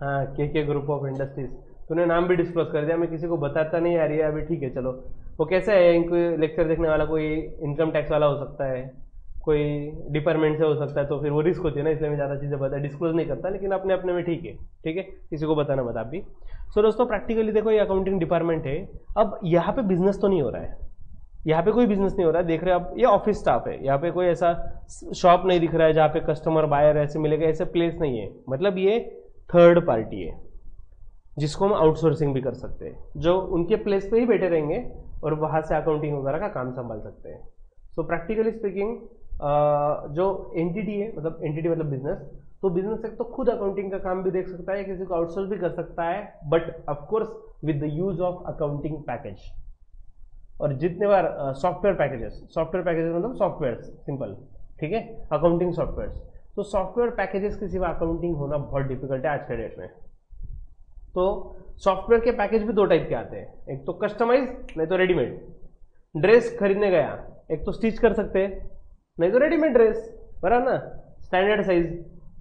हाँ के ग्रुप ऑफ इंडस्ट्रीज, तूने नाम भी डिस्क्लोज कर दिया, मैं किसी को बताता नहीं यार ये अभी, ठीक है चलो। वो कैसा है, इनको लेक्चर देखने वाला कोई इनकम टैक्स वाला हो सकता है, कोई डिपार्टमेंट से हो सकता है, तो फिर वो रिस्क होती है ना, इसलिए मैं ज़्यादा चीज़ें बता डिस्क्लोज नहीं करता, लेकिन अपने अपने में ठीक है, ठीक है, किसी को बताना मत आप भी। सो दोस्तों प्रैक्टिकली देखो ये अकाउंटिंग डिपार्टमेंट है। अब यहाँ पे बिजनेस तो नहीं हो रहा है, यहाँ पे कोई बिजनेस नहीं हो रहा है, देख रहे हो आप, ये ऑफिस स्टाफ है, यहाँ पे कोई ऐसा शॉप नहीं दिख रहा है जहाँ पे कस्टमर बायर ऐसे मिलेगा, ऐसे प्लेस नहीं है। मतलब ये थर्ड पार्टी है जिसको हम आउटसोर्सिंग भी कर सकते हैं, जो उनके प्लेस पे ही बैठे रहेंगे और वहां से अकाउंटिंग वगैरह का काम संभाल सकते हैं। सो प्रैक्टिकली स्पीकिंग जो एंटिटी है, मतलब एंटिटी मतलब बिजनेस, तो बिजनेस एक तो खुद अकाउंटिंग का काम भी देख सकता है, किसी को आउटसोर्स भी कर सकता है, but of course with the use of accounting package. और जितने बार सॉफ्टवेयर पैकेजेस मतलब सॉफ्टवेयर सिंपल, ठीक है, अकाउंटिंग सॉफ्टवेयर। तो सॉफ्टवेयर पैकेजेस के सिवा अकाउंटिंग होना बहुत डिफिकल्ट है आज के डेट में। तो सॉफ्टवेयर के पैकेज भी दो टाइप के आते हैं, एक तो कस्टमाइज, नहीं तो रेडीमेड। ड्रेस खरीदने गया, एक तो स्टिच कर सकते हैं, नहीं तो रेडीमेड ड्रेस, बराबर ना, स्टैंडर्ड साइज,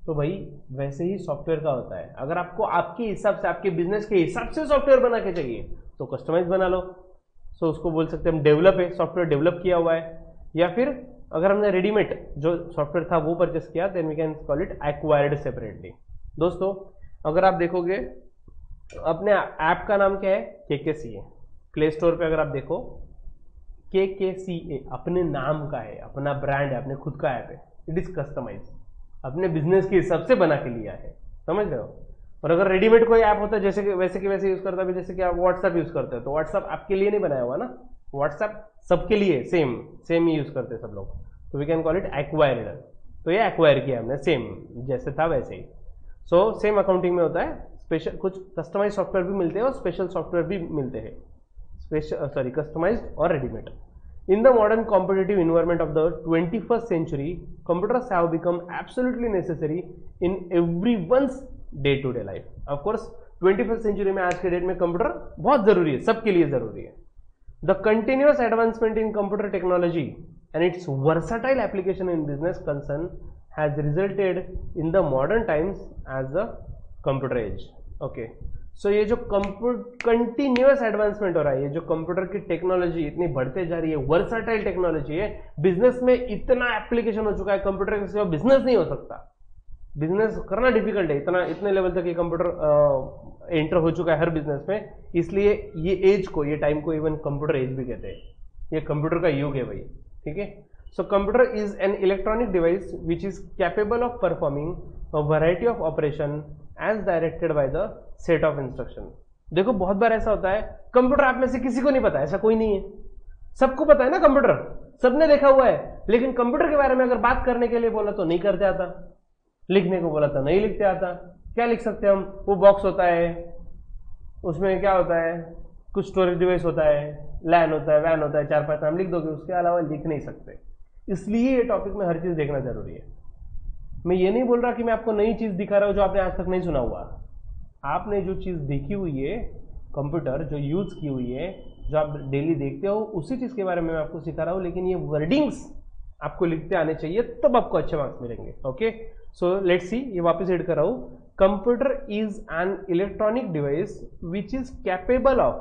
तो भाई वैसे ही सॉफ्टवेयर का होता है। अगर आपको आपके हिसाब से, आपके बिजनेस के हिसाब से सॉफ्टवेयर बना के चाहिए तो कस्टमाइज बना लो। सो उसको बोल सकते हैं हम डेवलप है, सॉफ्टवेयर डेवलप किया हुआ है। या फिर अगर हमने रेडीमेड जो सॉफ्टवेयर था वो परचेस किया, then we can call it acquired separately. दोस्तों अगर आप देखोगे अपने ऐप का नाम क्या है, KKCA। प्ले स्टोर पे अगर आप देखो KKCA अपने नाम का है, अपना ब्रांड है, अपने खुद का ऐप है। इट इज कस्टमाइज, अपने बिजनेस के हिसाब से बना के लिया है, समझ रहे हो। और अगर रेडीमेड कोई ऐप होता है जैसे कि वैसे के वैसे यूज करता है, जैसे कि आप व्हाट्सएप यूज करते हो तो व्हाट्सएप आपके लिए नहीं बनाया हुआ ना, व्हाट्सएप सबके लिए सेम ही यूज करते हैं सब लोग, तो we can call it acquired. तो ये एक्वायर किया हमने, सेम जैसे था वैसे ही। सो सेम अकाउंटिंग में होता है। स्पेशल कुछ कस्टमाइज सॉफ्टवेयर भी मिलते हैं और स्पेशल सॉफ्टवेयर भी मिलते हैं, स्पेशल कस्टमाइज्ड और readymade. In the modern competitive environment of the 21st century, computers have become absolutely necessary in everyone's day-to-day life. Of course, 21st century में आज के डेट में कंप्यूटर बहुत जरूरी है, सबके लिए जरूरी है। The continuous advancement in computer technology and its versatile application in business concern has resulted in the modern times as the computer age. Okay. सो ये जो कंटिन्यूअस एडवांसमेंट हो रहा है, ये जो कंप्यूटर की टेक्नोलॉजी इतनी बढ़ते जा रही है, वर्साटाइल टेक्नोलॉजी है, बिजनेस में इतना एप्लीकेशन हो चुका है, कंप्यूटर के सिवा बिजनेस नहीं हो सकता, बिजनेस करना डिफिकल्ट है, इतने लेवल तक ये कंप्यूटर एंटर हो चुका है हर बिजनेस में। इसलिए ये एज को, ये टाइम को इवन कंप्यूटर एज भी कहते हैं, ये कंप्यूटर का युग है भाई, ठीक है। So computer is an electronic device which is capable of performing a variety of operation as directed by the set of instruction. देखो बहुत बार ऐसा होता है, कंप्यूटर आप में से किसी को नहीं पता, ऐसा कोई नहीं है, सबको पता है ना कंप्यूटर, सबने देखा हुआ है, लेकिन कंप्यूटर के बारे में अगर बात करने के लिए बोला तो नहीं करते आता, लिखने को बोला तो नहीं लिखते आता। क्या लिख सकते हैं हम, वो बॉक्स होता है, उसमें क्या होता है, कुछ स्टोरेज डिवाइस होता है, लैन होता है, वैन होता है, 4-5 नाम लिख दोगे, उसके अलावा लिख नहीं सकते। इसलिए ये टॉपिक में हर चीज देखना जरूरी है। मैं ये नहीं बोल रहा कि मैं आपको नई चीज दिखा रहा हूं जो आपने आज तक नहीं सुना हुआ। आपने जो चीज देखी हुई है, कंप्यूटर जो यूज की हुई है, जो आप डेली देखते हो, उसी चीज के बारे में मैं आपको सिखा रहा हूं, लेकिन ये वर्डिंग्स आपको लिखते आने चाहिए, तब आपको अच्छे मार्क्स मिलेंगे। ओके, सो लेट्स सी, ये वापस एड कर रहा हूं। Computer is an electronic device which is capable of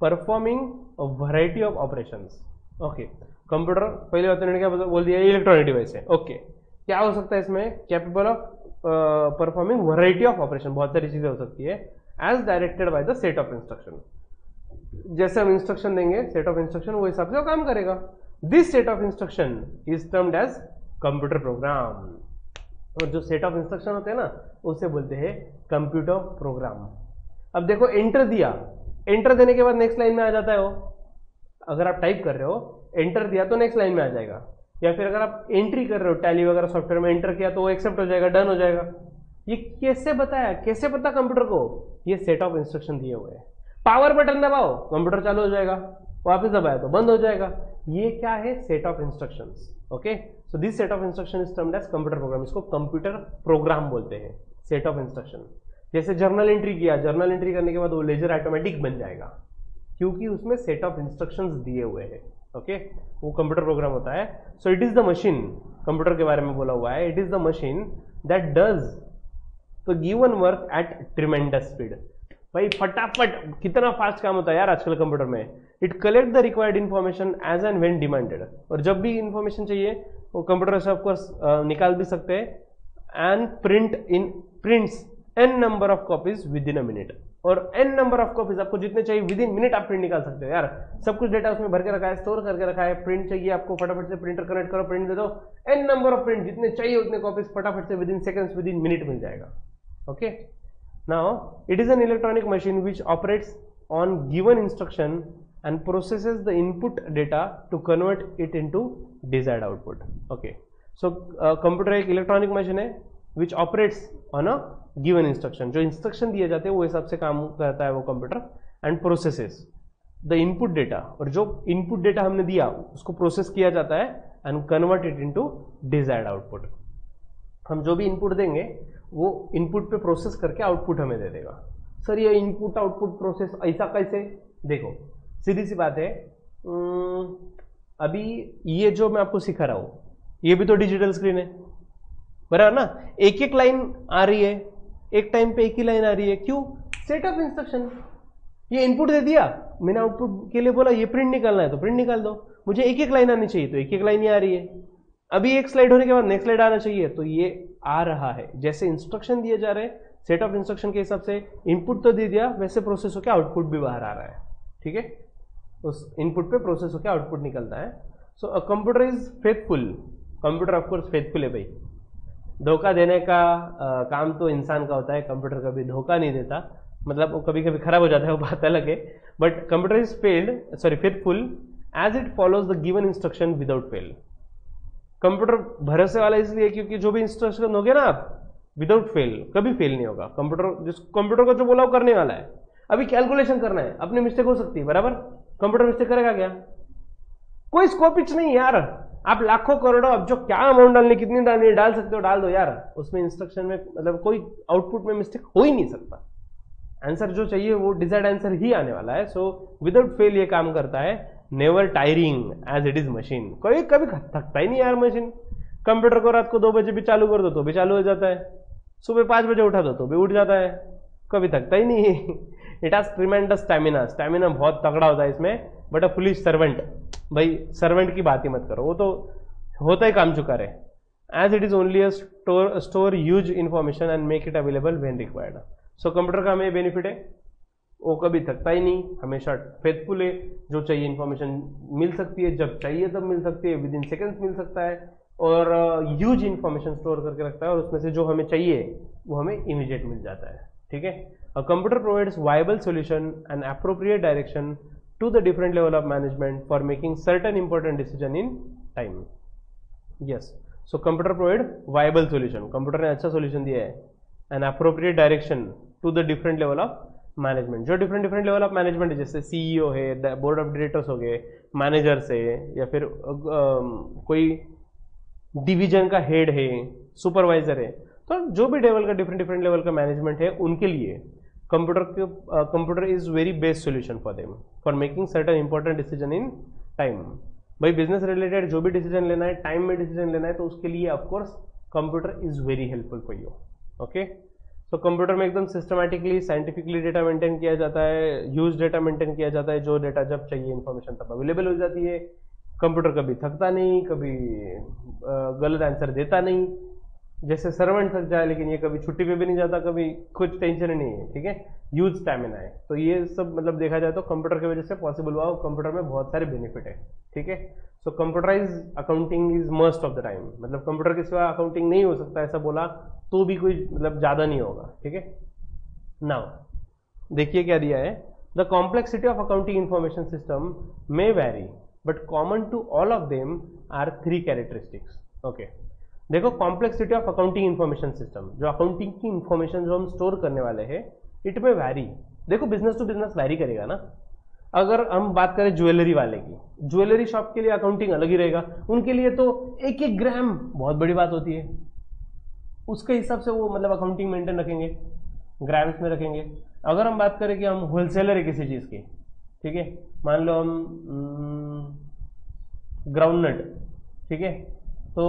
performing a variety of operations. Okay, computer पहले बात क्या बोल दिया, इलेक्ट्रॉनिक डिवाइस है। ओके, क्या हो सकता है इसमें, capable of performing variety of operation, बहुत सारी चीजें हो सकती है, as directed by the set of instruction. जैसे हम इंस्ट्रक्शन देंगे, सेट ऑफ इंस्ट्रक्शन, वो हिसाब से वो काम करेगा। This set of instruction is termed as computer program. और जो सेट ऑफ इंस्ट्रक्शन होते हैं ना, उसे बोलते हैं कंप्यूटर प्रोग्राम। अब देखो एंटर दिया, एंटर देने के बाद नेक्स्ट लाइन में आ जाता है वो। अगर आप टाइप कर रहे हो, एंटर दिया तो नेक्स्ट लाइन में आ जाएगा, या फिर अगर आप एंट्री कर रहे हो टैली वगैरह सॉफ्टवेयर में, एंटर किया तो वो एक्सेप्ट हो जाएगा, डन हो जाएगा। ये कैसे बताया, कैसे पता कंप्यूटर को, ये सेट ऑफ इंस्ट्रक्शन दिए हुए हैं। पावर बटन दबाओ, कंप्यूटर चालू हो जाएगा, वापस दबाया तो बंद हो जाएगा। ये क्या है, set of instructions. Okay, so this set of instruction is termed as computer program. इसको कंप्यूटर प्रोग्राम बोलते हैं, सेट ऑफ इंस्ट्रक्शन। जैसे जर्नल एंट्री किया, जर्नल एंट्री करने के बाद वो लेजर ऑटोमेटिक बन जाएगा, क्योंकि उसमें सेट ऑफ इंस्ट्रक्शंस दिए हुए हैं। ओके, वो कंप्यूटर प्रोग्राम होता है। So it is the machine, computer के बारे में बोला हुआ है, it is the machine that does the given work at tremendous speed. भाई फटाफट, कितना फास्ट काम होता है यार आजकल कंप्यूटर में। It collect the required information as and when demanded. और जब भी इंफॉर्मेशन चाहिए वो कंप्यूटर से ऑफकोर्स निकाल भी सकते हैं। And prints n number of copies with in a minute. और n नंबर ऑफ कॉपीज आपको जितने चाहिए विद इन मिनट आप प्रिंट निकाल सकते हो यार। सब कुछ डेटा उसमें भर के रखा है, स्टोर करके रखा है। प्रिंट चाहिए आपको, फटाफट से प्रिंटर कनेक्ट करो, प्रिंट दे दो, n नंबर ऑफ प्रिंट, जितने चाहिए उतने कॉपीज फटाफट से within seconds, within minute मिल जाएगा। Okay, now it is an electronic machine which operates on given instruction and processes the input data to convert it into desired output. Okay, so computer एक electronic machine है which operates on a given instruction. जो instruction दिए जाते हैं वो हिसाब से काम करता है वो computer, and processes the input data, और जो input data हमने दिया उसको प्रोसेस किया जाता है and convert it into desired output. हम जो भी इनपुट देंगे वो इनपुट पे प्रोसेस करके आउटपुट हमें दे देगा। सर ये इनपुट आउटपुट प्रोसेस ऐसा कैसे, देखो सीधी सी बात है। अभी ये जो मैं आपको सिखा रहा हूं ये भी तो डिजिटल स्क्रीन है, बराबर ना, एक एक लाइन आ रही है, एक टाइम पे एक ही लाइन आ रही है, क्यों? Set of instruction. ये इनपुट दे दिया, मैंने आउटपुट के लिए बोला ये प्रिंट निकालना है तो प्रिंट निकाल दो, मुझे एक एक लाइन आनी चाहिए तो एक एक लाइन ही आ रही है, अभी एक स्लाइड होने के बाद नेक्स्ट स्लाइड आना चाहिए तो ये आ रहा है। जैसे इंस्ट्रक्शन दिए जा रहे हैं, सेट ऑफ इंस्ट्रक्शन के हिसाब से इनपुट तो दे दिया, वैसे प्रोसेस होकर आउटपुट भी बाहर आ रहा है, ठीक है, उस इनपुट पे प्रोसेस होकर आउटपुट निकलता है। So a computer is faithful, computer of course faithful है भाई, धोखा देने का काम तो इंसान का होता है, कंप्यूटर कभी धोखा नहीं देता, मतलब वो कभी कभी खराब हो जाता है, वो बात अलग है, but computer is faithful as it follows the given instruction without fail. Computer भरोसे वाला इसलिए क्योंकि जो भी इंस्ट्रक्शन होगे ना आप, विदाउट फेल, कभी फेल नहीं होगा। कंप्यूटर को जो बोला वो करने वाला है। अभी कैलकुलेशन करना है, अपनी मिस्टेक हो सकती है, बराबर, कंप्यूटर मिस्टेक करेगा क्या? कोई स्कोप पिच नहीं यार, आप लाखों करोड़ों, अब जो क्या अमाउंट डालनी, कितनी डालनी, डाल सकते हो, डाल दो यार, उसमें इंस्ट्रक्शन में मतलब कोई आउटपुट में मिस्टेक हो ही नहीं सकता, आंसर जो चाहिए वो डिजायर्ड आंसर ही आने वाला है। सो विदाउट फेल ये काम करता है, never tiring as it is machine, कोई कभी थकता ही नहीं यार मशीन। कंप्यूटर को रात को 2 बजे भी चालू कर दो तो भी चालू हो जाता है, सुबह 5 बजे उठा दो तो भी उठ जाता है, कभी थकता ही नहीं। It has tremendous stamina, stamina बहुत तगड़ा होता है इसमें, बट अ फुलिश सर्वेंट, भाई सर्वेंट की बात ही मत करो, वो तो होता ही काम चुका रहे। As it is only store huge information and make it available when required. So computer का हमें बेनिफिट है, वो कभी थकता ही नहीं, हमेशा फेथफुल है, जो चाहिए इंफॉर्मेशन मिल सकती है, जब चाहिए तब मिल सकती है, विद इन सेकेंड्स मिल सकता है, और ह्यूज इंफॉर्मेशन स्टोर करके रखता है, और उसमें से जो हमें चाहिए वो हमें इमीडिएट मिल जाता है, ठीक है। A computer provides viable solution and appropriate direction to the different level of management for making certain important decision in time. Yes, so computer provide viable solution, computer ने अच्छा सॉल्यूशन दिया है, and appropriate direction to the different level of management, जो different level of management है, जैसे CEO है, board of directors हो गए, मैनेजर्स है, या फिर कोई डिवीजन का हेड है, सुपरवाइजर है, तो जो भी लेवल का डिफरेंट लेवल का मैनेजमेंट है उनके लिए computer is very best solution for them for making certain important decision in time. भाई बिजनेस रिलेटेड जो भी डिसीजन लेना है, टाइम में डिसीजन लेना है, तो उसके लिए of course computer is very helpful for you. Okay, तो कंप्यूटर में एकदम सिस्टमैटिकली साइंटिफिकली डेटा मेंटेन किया जाता है, यूज डेटा मेंटेन किया जाता है, जो डेटा जब चाहिए इंफॉर्मेशन तब अवेलेबल हो जाती है। कंप्यूटर कभी थकता नहीं, कभी गलत आंसर देता नहीं, जैसे सर्वेंट थक जाए, लेकिन ये कभी छुट्टी पे भी नहीं जाता, कभी कुछ टेंशन नहीं है, ठीक है, यूज स्टैमिना है। तो ये सब मतलब देखा जाए तो कंप्यूटर की वजह से पॉसिबल हुआ, कंप्यूटर में बहुत सारे बेनिफिट है, ठीक है। So computerize accounting is must of the time, मतलब कंप्यूटर के सिवा अकाउंटिंग नहीं हो सकता, ऐसा बोला तो भी कोई मतलब ज्यादा नहीं होगा, ठीक है। नाउ देखिए क्या दिया है, the complexity of accounting information system may vary but common to all of them are 3 characteristics. Okay, देखो complexity of accounting information system, जो अकाउंटिंग की इंफॉर्मेशन जो हम स्टोर करने वाले हैं, इट में वैरी, देखो बिजनेस टू बिजनेस वैरी करेगा ना। अगर हम बात करें ज्वेलरी वाले की, ज्वेलरी शॉप के लिए अकाउंटिंग अलग ही रहेगा, उनके लिए तो 1-1 ग्राम बहुत बड़ी बात होती है, उसके हिसाब से वो मतलब अकाउंटिंग मेंटेन रखेंगे, ग्राम्स में रखेंगे। अगर हम बात करें कि हम होलसेलर है किसी चीज की, ठीक है, मान लो हम ग्राउंडनट, ठीक है, तो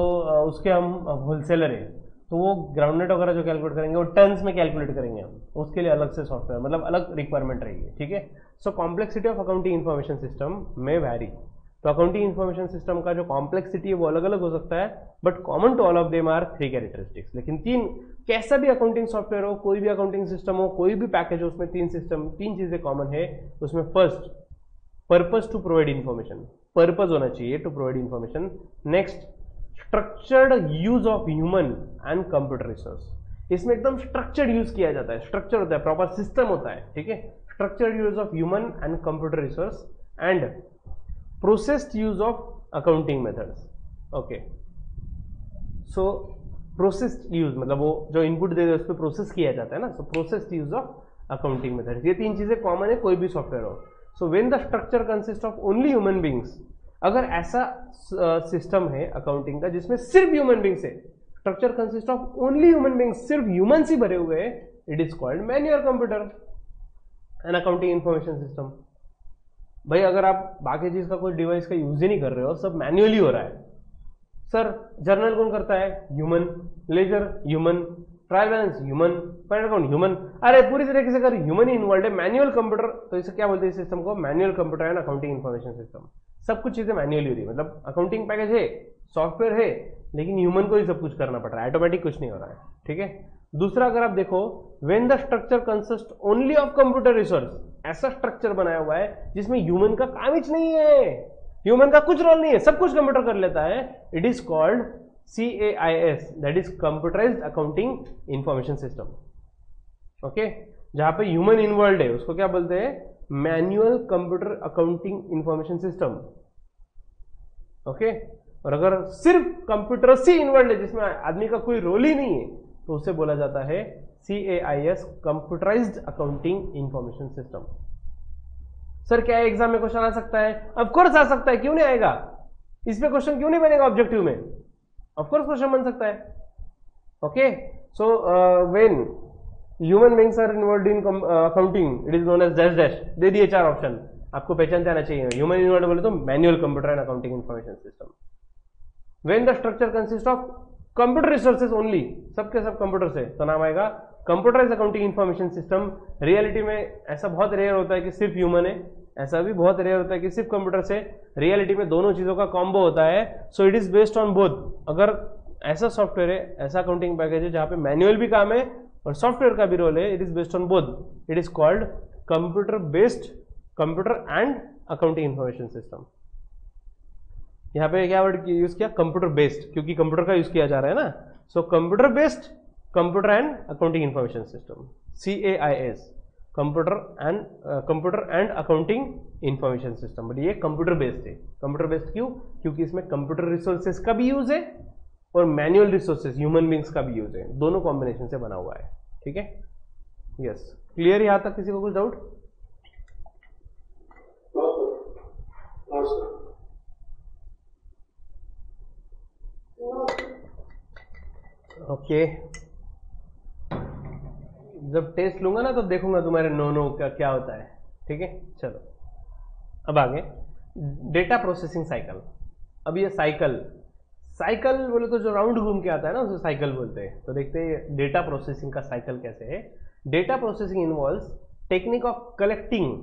उसके हम होलसेलर है, तो वो ग्राउंडनट वगैरह जो कैलकुलेट करेंगे वो टन्स में कैलकुलेट करेंगे हम, उसके लिए अलग से सॉफ्टवेयर, मतलब अलग रिक्वायरमेंट रहेगी, ठीक है। So complexity of accounting information system में वैरी, तो अकाउंटिंग इन्फॉर्मेशन सिस्टम का जो कॉम्प्लेक्सिटी है वो अलग अलग हो सकता है, but common to all of them are 3 characteristics. लेकिन 3, कैसा भी अकाउंटिंग सॉफ्टवेयर हो, कोई भी अकाउंटिंग सिस्टम हो, कोई भी पैकेज हो, उसमें 3 चीजें कॉमन है। उसमें first, purpose to provide information, purpose होना चाहिए to provide information. Next, structured use of human and computer resource, इसमें एकदम स्ट्रक्चर्ड यूज किया जाता है, स्ट्रक्चर होता है, प्रॉपर सिस्टम होता है, ठीक है। Structured use of human and computer resource and processed use of accounting methods. Okay, so processed use मतलब वो जो इनपुट दे रहे उस पर प्रोसेस किया जाता है ना, so processed use of accounting methods, ये 3 चीजें कॉमन है कोई भी सॉफ्टवेयर हो। So when the structure consist of only human beings, अगर ऐसा सिस्टम है अकाउंटिंग का जिसमें सिर्फ ह्यूमन बींग्स है, structure consist of only human beings, सिर्फ ह्यूमन ही भरे हुए हैं, it is called manual computer and accounting information system. भाई अगर आप बाकी चीज का कोई डिवाइस का यूज ही नहीं कर रहे हो, सब मैन्युअली हो रहा है, सर जर्नल कौन करता है? Human. Ledger human. Trial balance human. Final account human. अरे पूरी तरीके से अगर ह्यूमन ही इन्वॉल्व है, मैनुअल कंप्यूटर, तो इसे क्या बोलते हैं सिस्टम को? Manual computer and accounting information system. सब कुछ चीजें मैनुअली हो रही है, मतलब अकाउंटिंग पैकेज है, सॉफ्टवेयर है, लेकिन ह्यूमन को ही सब कुछ करना पड़ रहा है, ऑटोमेटिक कुछ नहीं हो रहा है। ठीक है। दूसरा अगर आप देखो, when the structure consist only of computer resource, ऐसा स्ट्रक्चर बनाया हुआ है जिसमें ह्यूमन का काम ही नहीं है, ह्यूमन का कुछ रोल नहीं है, सब कुछ कंप्यूटर कर लेता है, it is called CAIS, that is computerised accounting information system. Okay, जहां पे ह्यूमन इन्वॉल्व है उसको क्या बोलते हैं? Manual computer accounting information system. Okay, और अगर सिर्फ कंप्यूटर से इन्वॉल्व है, जिसमें आदमी का कोई रोल ही नहीं है, तो उसे बोला जाता है CAIS, computerised accounting information system. Sir क्या एग्जाम में क्वेश्चन आ सकता है? ऑफ कोर्स आ सकता है, क्यों नहीं आएगा? इस पे क्वेश्चन क्यों नहीं बनेगा ऑब्जेक्टिव में? ऑफ कोर्स क्वेश्चन बन सकता है। Okay, so when human beings are involved in accounting, it is known as dash dash. दे दिए 4 ऑप्शन, आपको पहचानते आना चाहिए। ह्यूमन इन्वॉल्वड बोले तो manual computer and accounting information system. When the structure consist of computer resources only, सबके सब कंप्यूटर से, तो नाम आएगा computerise accounting information system. Reality में ऐसा बहुत रेयर होता है कि सिर्फ ह्यूमन है, ऐसा भी बहुत रेयर होता है कि सिर्फ कंप्यूटर से। रियलिटी में दोनों चीजों का कॉम्बो होता है। So it is based on both. अगर ऐसा सॉफ्टवेयर है, ऐसा अकाउंटिंग पैकेज है जहां पे मैनुअल भी काम है और सॉफ्टवेयर का भी रोल है, it is based on both, it is called computer based computer and accounting information system. यहाँ पे क्या वर्ड यूज किया? कंप्यूटर बेस्ड, क्योंकि कंप्यूटर का यूज किया जा रहा है ना। So computer based computer and accounting information system, CAIS, computer and accounting information system. But ये कंप्यूटर बेस्ड है। कंप्यूटर बेस्ड क्यों? क्योंकि इसमें कंप्यूटर रिसोर्सेज का भी यूज है और मैनुअल रिसोर्सेज ह्यूमन बींग्स का भी यूज है, दोनों कॉम्बिनेशन से बना हुआ है। ठीक है, यस, क्लियर? यहां तक किसी को कुछ डाउट? ओके, जब टेस्ट लूंगा ना तो देखूंगा तुम्हारे नो का क्या होता है। ठीक है, चलो अब आगे डेटा प्रोसेसिंग साइकिल। अब ये साइकिल बोले तो जो राउंड घूम के आता है ना उसे साइकिल बोलते हैं। तो देखते हैं डेटा प्रोसेसिंग का साइकिल कैसे है। Data processing involves technique of collecting.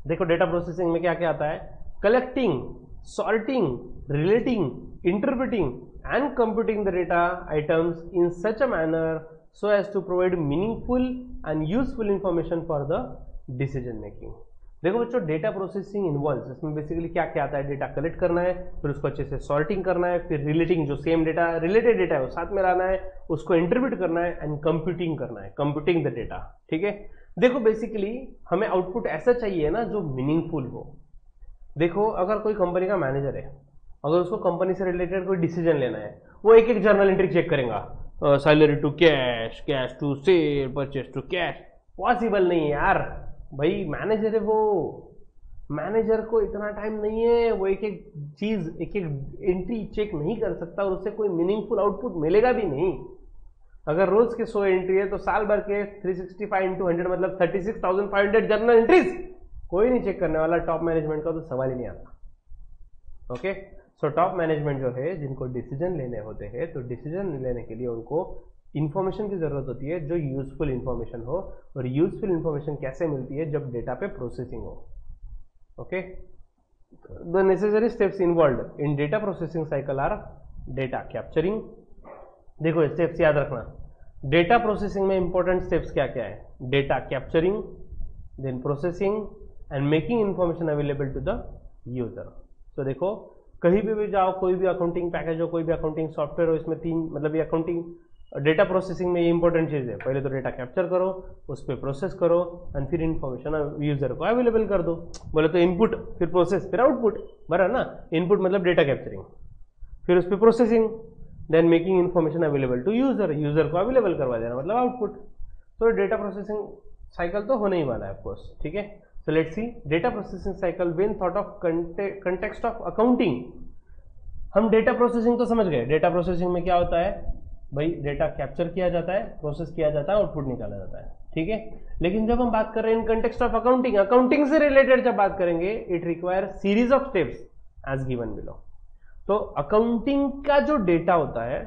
देखो डेटा प्रोसेसिंग में क्या क्या आता है? Collecting, sorting, relating, interpreting and computing the data items in such a manner so as to provide meaningful and useful information for the decision making। देखो बच्चों, data processing involve, इसमें basically क्या क्या आता है? डेटा कलेक्ट करना है, फिर उसको अच्छे से सॉर्टिंग करना है, फिर रिलेटिंग, जो सेम डेटा रिलेटेड डेटा है वो साथ में लाना है, उसको इंटरप्रेट करना है एंड कंप्यूटिंग करना है, कंप्यूटिंग द डेटा। ठीक है, देखो बेसिकली हमें आउटपुट ऐसा चाहिए ना जो मीनिंगफुल हो। देखो अगर कोई कंपनी का मैनेजर है, अगर उसको कंपनी से रिलेटेड कोई डिसीजन लेना है, वो एक एक जर्नल एंट्री चेक करेगा, salary to cash, cash to sale, purchase to cash, possible नहीं है यार। भाई मैनेजर है वो, मैनेजर को इतना टाइम नहीं है, वो एक एक चीज, एक एक एंट्री चेक नहीं कर सकता और उससे कोई मीनिंगफुल आउटपुट मिलेगा भी नहीं। अगर रोज के 100 एंट्री है तो साल भर के 365 into 100 मतलब 36,500 जर्नल एंट्रीज कोई नहीं चेक करने वाला। टॉप मैनेजमेंट का तो सवाल ही नहीं आता। ओके, सो टॉप मैनेजमेंट जो है, जिनको डिसीजन लेने होते हैं, तो डिसीजन लेने के लिए उनको इंफॉर्मेशन की जरूरत होती है जो यूजफुल इंफॉर्मेशन हो। और यूजफुल इंफॉर्मेशन कैसे मिलती है? जब डेटा पे प्रोसेसिंग हो। Okay, the necessary steps involved in data processing cycle are data capturing. देखो स्टेप्स याद रखना, डेटा प्रोसेसिंग में इंपॉर्टेंट स्टेप्स क्या क्या है? Data capturing, then processing and making information available to the user. तो देखो कहीं भी जाओ, कोई भी अकाउंटिंग पैकेज हो, कोई भी अकाउंटिंग सॉफ्टवेयर हो, इसमें 3 मतलब ये अकाउंटिंग डेटा प्रोसेसिंग में ये इंपॉर्टेंट चीज है। पहले तो डेटा कैप्चर करो, उस पर प्रोसेस करो एंड फिर इंफॉर्मेशन यूजर को अवेलेबल कर दो। बोले तो इनपुट, फिर प्रोसेस, फिर आउटपुट, बराबर ना? इनपुट मतलब डेटा कैप्चरिंग, फिर उस पर processing, then making information available to user, user को अवेलेबल करवा देना मतलब आउटपुट। तो डेटा प्रोसेसिंग साइकिल तो होने ही वाला है ऑफकोर्स। ठीक है, सो let's see data processing cycle when thought of context of accounting. हम डेटा प्रोसेसिंग तो समझ गए। डेटा प्रोसेसिंग में क्या होता है भाई? डेटा कैप्चर किया जाता है, प्रोसेस किया जाता है, आउटपुट निकाला जाता है। ठीक है, लेकिन जब हम बात कर रहे हैं in context of accounting, accounting से रिलेटेड जब बात करेंगे, it require series of steps as given below. तो अकाउंटिंग का जो डेटा होता है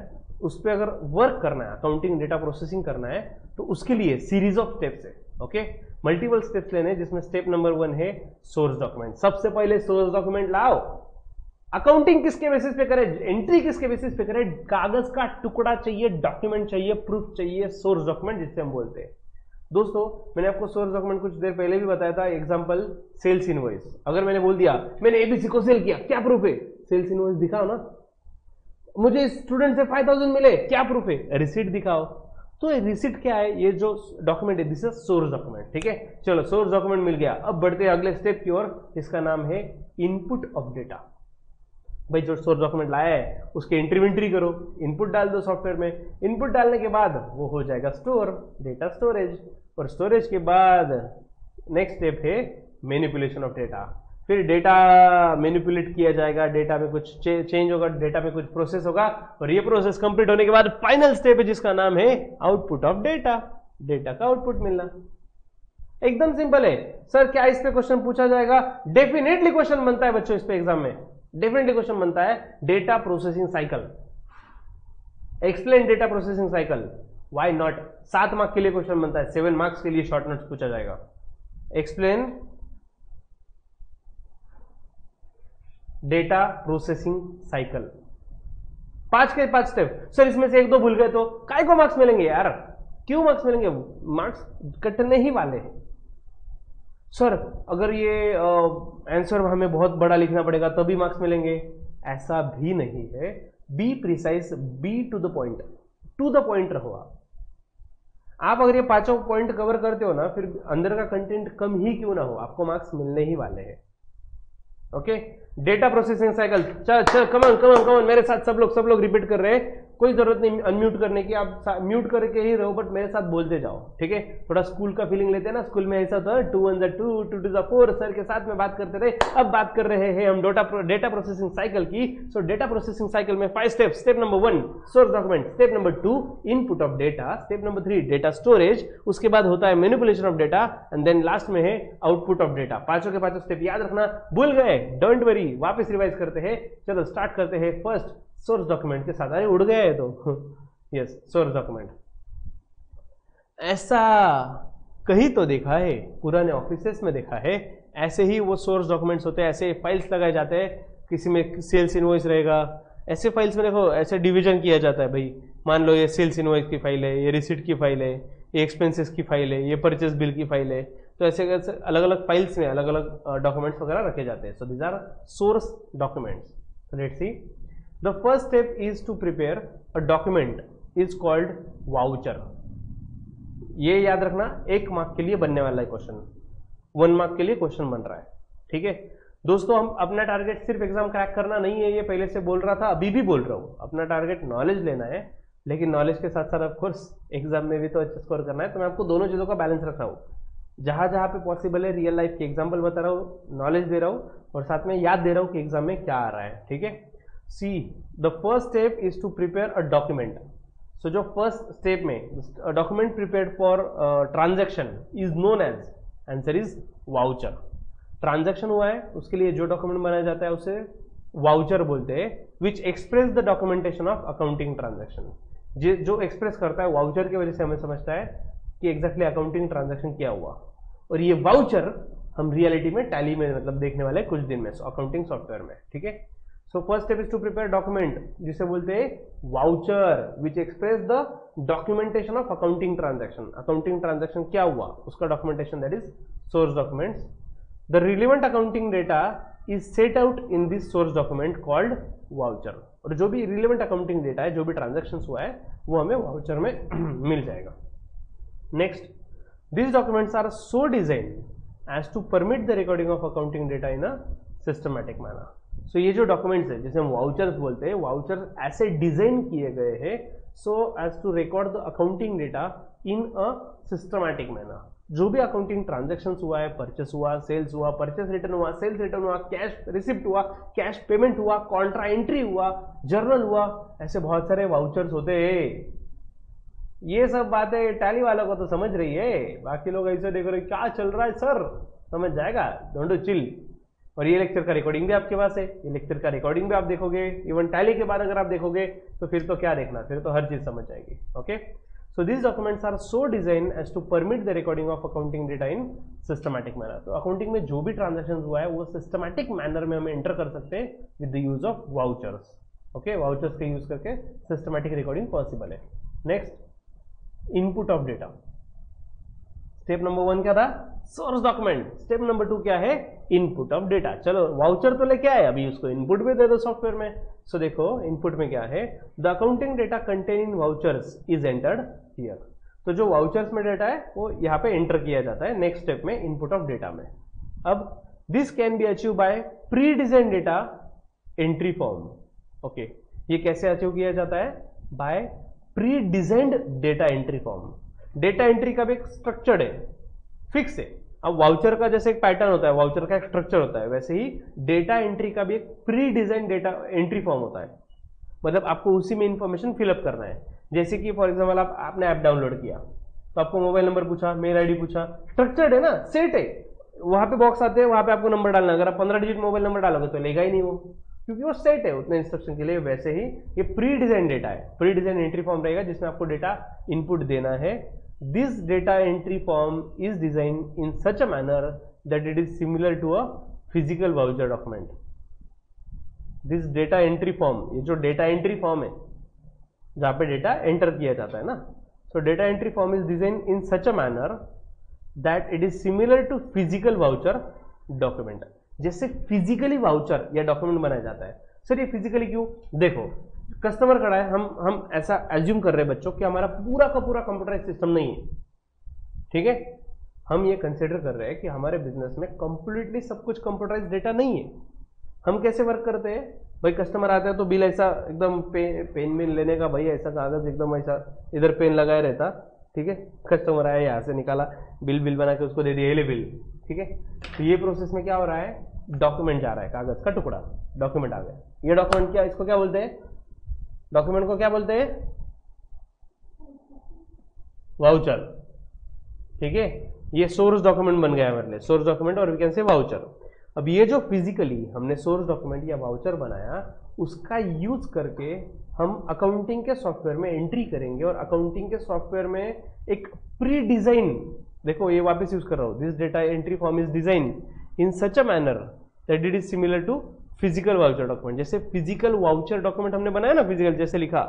उस पर अगर वर्क करना है, अकाउंटिंग डेटा प्रोसेसिंग करना है, तो उसके लिए सीरीज ऑफ स्टेप्स है। ओके, मल्टीपल स्टेप्स लेने हैं, जिसमें स्टेप नंबर 1 है सोर्स डॉक्यूमेंट। सबसे पहले सोर्स डॉक्यूमेंट लाओ। अकाउंटिंग किसके बेसिस पे करे, एंट्री किसके बेसिस पे करे, कागज का टुकड़ा चाहिए, डॉक्यूमेंट चाहिए, प्रूफ चाहिए, सोर्स डॉक्यूमेंट जिससे हम बोलते हैं। दोस्तों मैंने आपको सोर्स डॉक्यूमेंट कुछ देर पहले भी बताया था। एग्जांपल सेल्स इनवॉइस, अगर मैंने बोल दिया मैंने एबीसी को सेल किया, क्या प्रूफ है, सेल्स इनवॉइस दिखाओ ना। मुझे स्टूडेंट से 5000 मिले, क्या प्रूफ है, रिसीट दिखाओ। तो रिसीट क्या है, ये जो डॉक्यूमेंट है दिस इज सोर्स डॉक्यूमेंट। ठीक है, चलो सोर्स डॉक्यूमेंट मिल गया। अब बढ़ते हैं अगले स्टेप की ओर, इसका नाम है इनपुट ऑफ डेटा। भाई जो सोर्स डॉक्यूमेंट लाया है उसके एंट्री विंट्री करो, इनपुट डाल दो सॉफ्टवेयर में। इनपुट डालने के बाद वो हो जाएगा स्टोर, डेटा स्टोरेज। और स्टोरेज के बाद नेक्स्ट स्टेप है मैनिपुलेशन ऑफ डेटा। फिर डेटा मैनिपुलेट किया जाएगा, डेटा में कुछ चेंज होगा, डेटा में कुछ प्रोसेस होगा, और ये प्रोसेस कंप्लीट होने के बाद फाइनल स्टेप है जिसका नाम है आउटपुट ऑफ डेटा। डेटा का आउटपुट मिलना एकदम सिंपल है। सर क्या इस पे क्वेश्चन पूछा जाएगा? डेफिनेटली क्वेश्चन बनता है बच्चों, इस पे एग्जाम में डेफिनेटली क्वेश्चन बनता है। Data processing cycle, explain data processing cycle, why not. 7 marks के लिए क्वेश्चन बनता है, 7 मार्क्स के लिए शॉर्ट नोट्स पूछा जाएगा। एक्सप्लेन डेटा प्रोसेसिंग साइकिल, 5 के 5 स्टेप। सर इसमें से 1-2 भूल गए तो काय को मार्क्स मिलेंगे यार? क्यों मार्क्स मिलेंगे? मार्क्स कटने ही वाले हैं। सर अगर ये आंसर हमें बहुत बड़ा लिखना पड़ेगा तभी मार्क्स मिलेंगे, ऐसा भी नहीं है। Be precise, be to the point रहो आप अगर ये 5 पॉइंट कवर करते हो ना, फिर अंदर का कंटेंट कम ही क्यों ना हो, आपको मार्क्स मिलने ही वाले हैं। Okay, data processing cycle. चल कमन मेरे साथ सब लोग रिपीट कर रहे हैं, कोई जरूरत नहीं अनम्यूट करने की, आप म्यूट करके ही रहो बट मेरे साथ बोलते जाओ। ठीक है, थोड़ा स्कूल का फीलिंग लेते हैं ना, स्कूल में ऐसा था 2 1 2 2 2 4 सर के साथ में बात करते रहे। अब बात कर रहे हैं हम डेटा प्रोसेसिंग साइकिल की। सो डेटा प्रोसेसिंग साइकिल में 5 step. Step number 1 source document, step number 2 input of data, step number 3 data storage, उसके बाद होता है manipulation of data, and then last में है आउटपुट ऑफ डेटा। 5 के 5 स्टेप याद रखना, भूल गए डोंट वरी, वापस रिवाइज करते हैं। चलो स्टार्ट करते हैं फर्स्ट सोर्स डॉक्यूमेंट के साथ। अरे उड़ गए तो यस, सोर्स डॉक्यूमेंट। ऐसा कहीं तो देखा है, पुराने ऑफिसेस में देखा है, ऐसे ही वो सोर्स डॉक्यूमेंट्स होते हैं, ऐसे फाइल्स लगाए जाते हैं। किसी में सेल्स इनवॉइस रहेगा, ऐसे फाइल्स में देखो ऐसे डिवीजन किया जाता है। भाई मान लो ये सेल्स इनवॉइस की फाइल है, ये रिसिट की फाइल है, ये एक्सपेंसेस की फाइल है, ये परचेस बिल की फाइल है। तो ऐसे अलग अलग फाइल्स में अलग अलग डॉक्यूमेंट्स वगैरह रखे जाते हैं। So these are source documents. Let's see, the first step is to prepare a document is called voucher. ये याद रखना, 1 मार्क के लिए बनने वाला है क्वेश्चन, 1 मार्क के लिए क्वेश्चन बन रहा है। ठीक है दोस्तों, हम अपना टारगेट सिर्फ एग्जाम क्रैक करना नहीं है, ये पहले से बोल रहा था, अभी भी बोल रहा हूँ। अपना टारगेट नॉलेज लेना है, लेकिन नॉलेज के साथ साथ ऑफकोर्स एग्जाम में भी तो अच्छा स्कोर करना है। तो मैं आपको दोनों चीज़ों का बैलेंस रख रहा हूँ। जहां जहां पे पॉसिबल है रियल लाइफ के एग्जाम्पल बता रहा हूँ, नॉलेज दे रहा हूँ, और साथ में याद दे रहा हूँ कि एग्जाम में क्या आ रहा है। ठीक है, see the first step is to prepare a document. So जो फर्स्ट स्टेप में document prepared for transaction is known as, answer is voucher. Transaction हुआ है उसके लिए जो डॉक्यूमेंट बनाया जाता है उसे वाउचर बोलते हैं, विच express the documentation of accounting transaction. जो एक्सप्रेस करता है वाउचर की वजह से हमें समझता है कि एग्जैक्टली अकाउंटिंग ट्रांजैक्शन क्या हुआ। और ये वाउचर हम रियलिटी में टैली में मतलब देखने वाले कुछ दिन में अकाउंटिंग सॉफ्टवेयर में। ठीक है, so first step is to prepare document जिसे बोलते हैं voucher, which express the documentation of accounting transaction. Accounting transaction क्या हुआ उसका documentation, that is source documents. The relevant accounting data is set out in this source document called voucher. और जो भी relevant accounting data है, जो भी transaction हुआ है, वो हमें वाउचर में मिल जाएगा। Next, these documents are so designed as to permit the recording of accounting data in a systematic manner. So ये जो documents है जिसे हम vouchers बोलते हैं, vouchers ऐसे डिजाइन किए गए हैं so as to record the accounting data in a systematic manner. जो भी अकाउंटिंग ट्रांजैक्शंस हुआ है, परचेस हुआ, सेल्स हुआ, परचेस रिटर्न हुआ, सेल्स रिटर्न हुआ, कैश रिसिप्ट हुआ, कैश पेमेंट हुआ, कॉन्ट्रा एंट्री हुआ, जर्नल हुआ, ऐसे बहुत सारे वाउचर्स होते हैं। ये सब बातें टैली वालों को तो समझ रही है, बाकी लोग ऐसे देख रहे क्या चल रहा है सर, समझ जाएगा, डोंट डू चिल। और ये लेक्चर का रिकॉर्डिंग भी आपके पास है, ये लेक्चर का रिकॉर्डिंग भी आप देखोगे, इवन टैली के बाद अगर आप देखोगे तो फिर तो क्या देखना, फिर तो हर चीज समझ आएगी। Okay, so this documents are so design as to permit the recording of accounting data in systematic manner. तो अकाउंटिंग में जो भी ट्रांजेक्शन हुआ है वो सिस्टमैटिक मैनर में हम एंटर कर सकते हैं with the use of vouchers. Okay, vouchers का यूज करके सिस्टमैटिक रिकॉर्डिंग पॉसिबल है। Next, input of data. Step number 1 क्या था? Source document. स्टेप नंबर 2 क्या है? Input of data. चलो वाउचर तो लेके आए, अभी उसको इनपुट भी दे दो सॉफ्टवेयर में। सो देखो इनपुट में क्या है, the accounting data contain in vouchers is entered here. तो जो वाउचर्स में डेटा है वो यहाँ पे एंटर किया जाता है नेक्स्ट स्टेप में, इनपुट ऑफ डेटा में। अब this can be achieve by pre design data entry form. Okay, ये कैसे अचीव किया जाता है? By pre designed data entry form. Data entry का भी एक स्ट्रक्चर्ड है, फिक्स है। अब वाउचर का जैसे एक पैटर्न होता है, वाउचर का एक स्ट्रक्चर होता है, वैसे ही डेटा एंट्री का भी एक pre design data entry form होता है। मतलब आपको उसी में इंफॉर्मेशन फिलअप करना है। जैसे कि फॉर एग्जांपल आपने ऐप डाउनलोड किया तो आपको मोबाइल नंबर पूछा, मेल आईडी पूछा, स्ट्रक्चर्ड है ना, सेट है। वहां पे बॉक्स आते हैं, वहां पे आपको नंबर डालना। अगर आप 15 डिजिट मोबाइल नंबर डालोगे तो लेगा ही नहीं वो, क्योंकि वो सेट है उतने इंस्ट्रक्शन के लिए। वैसे ही ये प्री डिजाइन डेटा है, प्री डिजाइन एंट्री फॉर्म रहेगा जिसमें आपको डेटा इनपुट देना है। This data entry form is designed in such a manner that it is similar to a physical voucher document. This data entry form, ये जो data entry form है जहाँ पे डेटा एंटर किया जाता है ना, so data entry form is designed in such a manner that it is similar to physical voucher document. जैसे फिजिकली वाउचर या डॉक्यूमेंट बनाया जाता है। सर ये फिजिकली क्यों? देखो कस्टमर खड़ा है, हम ऐसा एज्यूम कर रहे हैं बच्चों कि हमारा पूरा का पूरा कंप्यूटराइज सिस्टम नहीं है, ठीक है। हम ये कंसिडर कर रहे हैं कि हमारे बिजनेस में कंप्लीटली सब कुछ कंप्यूटराइज डेटा नहीं है। हम कैसे वर्क करते हैं भाई? कस्टमर आता है तो बिल ऐसा एकदम पेन बिल लेने का, भाई ऐसा कागज एकदम ऐसा इधर पेन लगाए रहता, ठीक है। कस्टमर आया, यहाँ से निकाला, बिल बना के उसको दे दिया, ये ले बिल, ठीक है। तो ये प्रोसेस में क्या हो रहा है? डॉक्यूमेंट जा रहा है, कागज का टुकड़ा, डॉक्यूमेंट आ गया। ये डॉक्यूमेंट क्या, इसको क्या बोलते हैं? डॉक्यूमेंट को क्या बोलते हैं? वाउचर, ठीक है। ये सोर्स डॉक्यूमेंट बन गया हमारे लिए, सोर्स डॉक्यूमेंट और वी कैन से वाउचर। अब ये जो फिजिकली हमने सोर्स डॉक्यूमेंट या वाउचर बनाया, उसका यूज करके हम अकाउंटिंग के सॉफ्टवेयर में एंट्री करेंगे और अकाउंटिंग के सॉफ्टवेयर में एक प्री डिजाइन, देखो ये वापस यूज कर रहा हूं, this data entry form is design in such a manner that it is similar to physical voucher document. जैसे फिजिकल वाउचर डॉक्यूमेंट हमने बनाया ना, फिजिकल जैसे लिखा,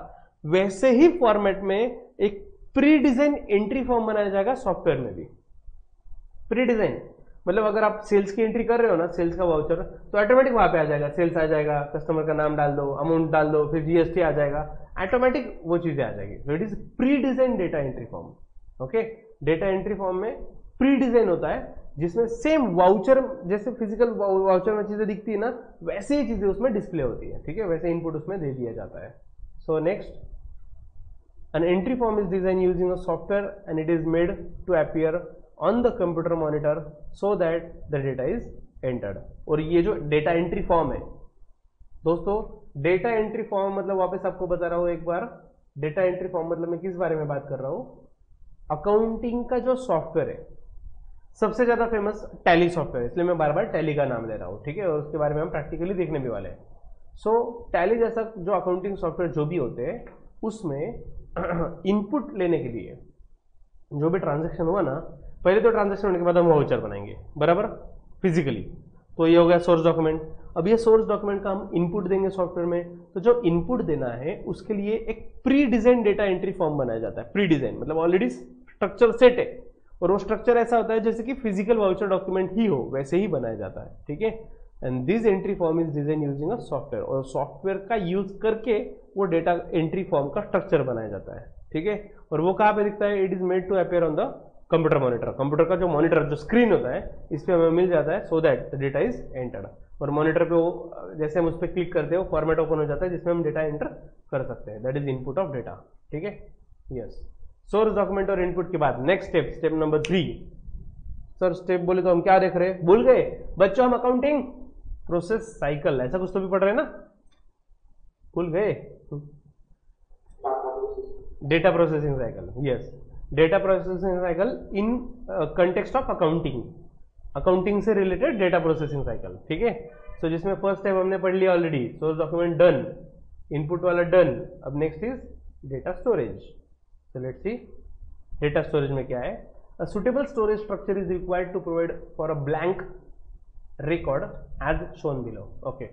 वैसे ही फॉर्मेट में एक प्री डिजाइन एंट्री फॉर्म बनाया जाएगा सॉफ्टवेयर में भी। प्री डिजाइन मतलब अगर आप सेल्स की एंट्री कर रहे हो ना, सेल्स का वाउचर, तो ऑटोमेटिक वहां पे आ जाएगा, सेल्स आ जाएगा, कस्टमर का नाम डाल दो, अमाउंट डाल दो, फिर जीएसटी आ जाएगा, ऑटोमेटिक वो चीजें आ जाएगी। तो it is pre design data entry form. Okay, data entry form में प्री डिजाइन होता है जिसमें सेम वाउचर, जैसे फिजिकल वाउचर में चीजें दिखती है ना, वैसे ही चीजें उसमें डिस्प्ले होती है, ठीक है, वैसे इनपुट उसमें दे दिया जाता है। So next, an entry form is design using a software and it is made to appear on the computer monitor so that the data is entered. और ये जो डेटा एंट्री फॉर्म है दोस्तों, डेटा एंट्री फॉर्म मतलब वापस आपको बता रहा हूं एक बार, डेटा एंट्री फॉर्म मतलब मैं किस बारे में बात कर रहा हूं? अकाउंटिंग का जो सॉफ्टवेयर है, सबसे ज्यादा फेमस टैली सॉफ्टवेयर है, इसलिए मैं बार बार टैली का नाम ले रहा हूं, ठीक है, और उसके बारे में हम प्रैक्टिकली देखने भी वाले हैं। सो टैली जैसा जो अकाउंटिंग सॉफ्टवेयर जो भी होते हैं, उसमें इनपुट लेने के लिए जो भी ट्रांजेक्शन हुआ ना, पहले तो ट्रांजेक्शन होने के बाद हम वाउचर बनाएंगे, बराबर, फिजिकली। तो ये हो गया सोर्स डॉक्यूमेंट। अब ये सोर्स डॉक्यूमेंट का हम इनपुट देंगे सॉफ्टवेयर में, तो जो इनपुट देना है उसके लिए एक pre design data entry form बनाया जाता है। प्री डिजाइन मतलब ऑलरेडी स्ट्रक्चर सेट है, और वो स्ट्रक्चर ऐसा होता है जैसे कि फिजिकल वाउचर डॉक्यूमेंट ही हो, वैसे ही बनाया जाता है, ठीक है। And this entry form is design using a software, और सॉफ्टवेयर का यूज करके वो डेटा एंट्री फॉर्म का स्ट्रक्चर बनाया जाता है, ठीक है। और वो कहाँ पे दिखता है? It is made to appear on the computer monitor. Computer का जो मॉनिटर, जो स्क्रीन होता है, इस पे हमें मिल जाता है सो that the data is entered. और मॉनिटर पे वो जैसे हम उस पर क्लिक करते हैं, वो फॉर्मेट ओपन हो जाता है जिसमें हम डेटा एंटर कर सकते हैं, that is input of data, ठीक है। यस, सोर्स डॉक्यूमेंट और इनपुट के बाद next step, step number 3। Sir step बोले तो हम क्या देख रहे हैं? भूल गए बच्चों, हम अकाउंटिंग प्रोसेस साइकिल ऐसा कुछ तो भी पढ़ रहे हैं ना, भूल गए? Data processing cycle, yes, data processing cycle in context of accounting. Accounting से रिलेटेड डेटा प्रोसेसिंग साइकिल, ठीक है। सो जिसमें फर्स्ट स्टेप हमने पढ़ लिया already, source document done, input वाला डन। अब next is data storage. So let's see data storage में क्या है। A suitable storage structure is required to provide for a blank record as shown below. Okay,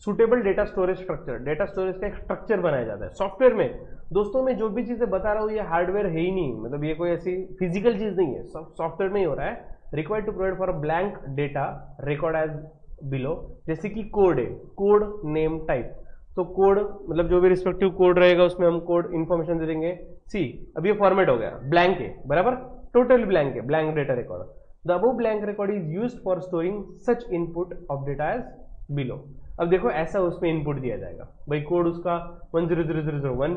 suitable data storage structure, data storage का एक structure बनाया जाता है software में। दोस्तों मैं जो भी चीजें बता रहा हूँ ये हार्डवेयर है ही नहीं, मतलब ये कोई ऐसी फिजिकल चीज नहीं है, सॉफ्टवेयर में ही हो रहा है। Required to provide for a blank data record as below, जैसे कि कोड है, कोड नेम टाइप। तो कोड मतलब जो भी रिस्पेक्टिव कोड रहेगा उसमें हम कोड इन्फॉर्मेशन दे देंगे। सी अब ये फॉर्मेट हो गया, ब्लैंक है, बराबर, टोटल ब्लैंक है, blank data record. The above blank record is used for storing such input of data as below. अब देखो ऐसा उसमें इनपुट दिया जाएगा, भाई कोड उसका 100001,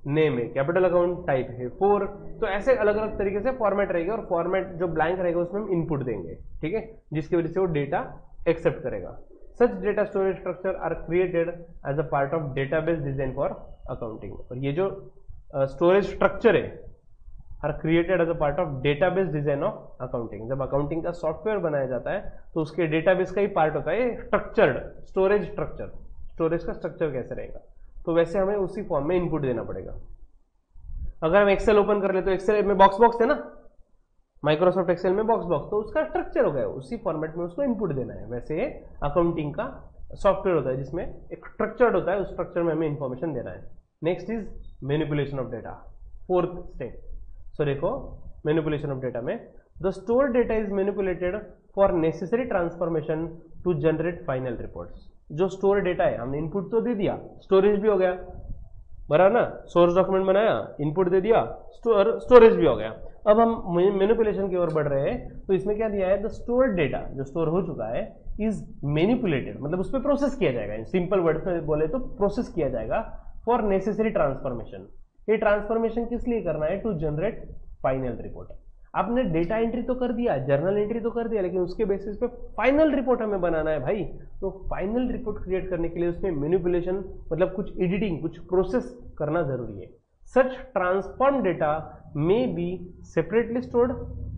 नेम है कैपिटल अकाउंट, टाइप है 4, तो ऐसे अलग अलग तरीके से फॉर्मेट रहेगा और फॉर्मेट जो ब्लैंक रहेगा उसमें हम इनपुट देंगे, ठीक है, जिसकी वजह से वो डेटा एक्सेप्ट करेगा। Such data storage structure are created as a part of database design for accounting. और ये जो स्टोरेज स्ट्रक्चर है are created as a part of database design of accounting. जब अकाउंटिंग का सॉफ्टवेयर बनाया जाता है तो उसके डेटाबेस का ही पार्ट होता है स्ट्रक्चर्ड स्टोरेज स्ट्रक्चर। स्टोरेज का स्ट्रक्चर कैसे रहेगा, तो वैसे हमें उसी फॉर्म में इनपुट देना पड़ेगा। अगर हम एक्सेल ओपन कर ले तो एक्सेल में बॉक्स बॉक्स है ना, माइक्रोसॉफ्ट एक्सेल में बॉक्स बॉक्स, तो उसका स्ट्रक्चर हो गया, उसी फॉर्मेट में उसको इनपुट देना है। वैसे अकाउंटिंग का सॉफ्टवेयर होता है जिसमें एक स्ट्रक्चर्ड होता है, उस स्ट्रक्चर में हमें इंफॉर्मेशन देना है। Next is manipulation of data, fourth step. So देखो मैनिपुलेशन ऑफ डेटा में the store data is manipulated for necessary transformation to generate final reports. जो स्टोर डेटा है हमने इनपुट तो दे दिया, स्टोरेज भी हो गया, बराबर ना, सोर्स डॉक्यूमेंट बनाया, इनपुट दे दिया, स्टोरेज भी हो गया। अब हम मैनिपुलेशन की ओर बढ़ रहे हैं, तो इसमें क्या दिया है, द स्टोर्ड डेटा जो स्टोर हो चुका है इज मैनिपुलेटेड, मतलब उस पर प्रोसेस किया जाएगा, सिंपल वर्ड में बोले तो प्रोसेस किया जाएगा फॉर नेसेसरी ट्रांसफॉर्मेशन। ये ट्रांसफॉर्मेशन किस लिए करना है, टू जनरेट फाइनल रिपोर्ट। आपने डेटा एंट्री तो कर दिया, जर्नल एंट्री तो कर दिया, लेकिन उसके बेसिस पे फाइनल रिपोर्ट हमें बनाना है भाई। तो फाइनल रिपोर्ट क्रिएट करने के लिए उसमें मैनिपुलेशन मतलब कुछ एडिटिंग, कुछ प्रोसेस करना जरूरी है। Such transform data may be separately stored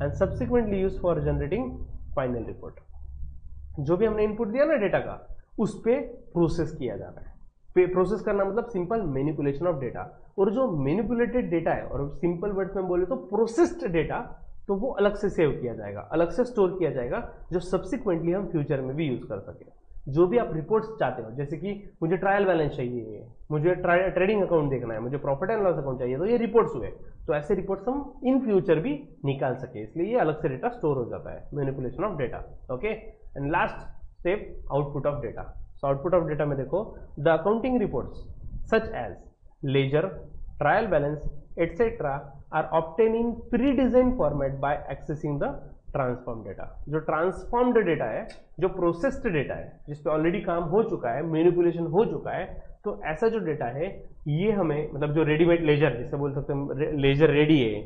and subsequently used for generating final report। जो भी हमने इनपुट दिया ना डेटा का, उस पे प्रोसेस किया जा रहा है। प्रोसेस करना मतलब सिंपल मैनिपुलेशन ऑफ डेटा। और जो मैनिपुलेटेड डेटा है, और सिंपल वर्ड्स में बोले तो प्रोसेस्ड डेटा, तो वो अलग से सेव किया जाएगा, अलग से स्टोर किया जाएगा, जो सब्सिक्वेंटली हम फ्यूचर में भी यूज कर सके। जो भी आप रिपोर्ट्स चाहते हो, जैसे कि मुझे ट्रायल बैलेंस चाहिए, मुझे ट्रेडिंग अकाउंट देखना है, मुझे प्रॉफिट एंड लॉस अकाउंट चाहिए, तो ये रिपोर्ट्स हुए, तो ऐसे रिपोर्ट्स हम इन फ्यूचर भी निकाल सके, इसलिए ये अलग से डेटा स्टोर हो जाता है, manipulation of data. Okay, and last step output of data. So output of data में देखो the accounting reports such as ledger, trial balance etcetera are obtain in pre design format by accessing the transform data. जो transformed data है, जो processed data है, जिसपे already काम हो चुका है, मैनिपुलेशन हो चुका है, तो ऐसा जो डेटा है ये हमें, मतलब जो रेडीमेड लेजर जिसे बोल सकते हैं, लेजर रेडी है,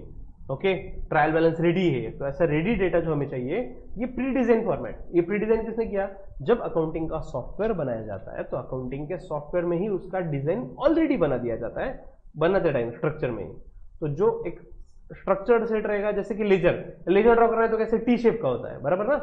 ओके, ट्रायल बैलेंस रेडी है, तो ऐसा रेडी डेटा जो हमें चाहिए, ये प्री डिजाइन फॉर्मेट। ये प्री डिजाइन किसने किया, जब अकाउंटिंग का सॉफ्टवेयर बनाया जाता है तो अकाउंटिंग के सॉफ्टवेयर में ही उसका डिजाइन ऑलरेडी बना दिया जाता है, बनाते टाइम स्ट्रक्चर में ही। तो जो एक स्ट्रक्चर्ड सेट रहेगा, जैसे कि लेजर ड्रॉ कर रहे हैं तो कैसे टी शेप का होता है, बराबर ना,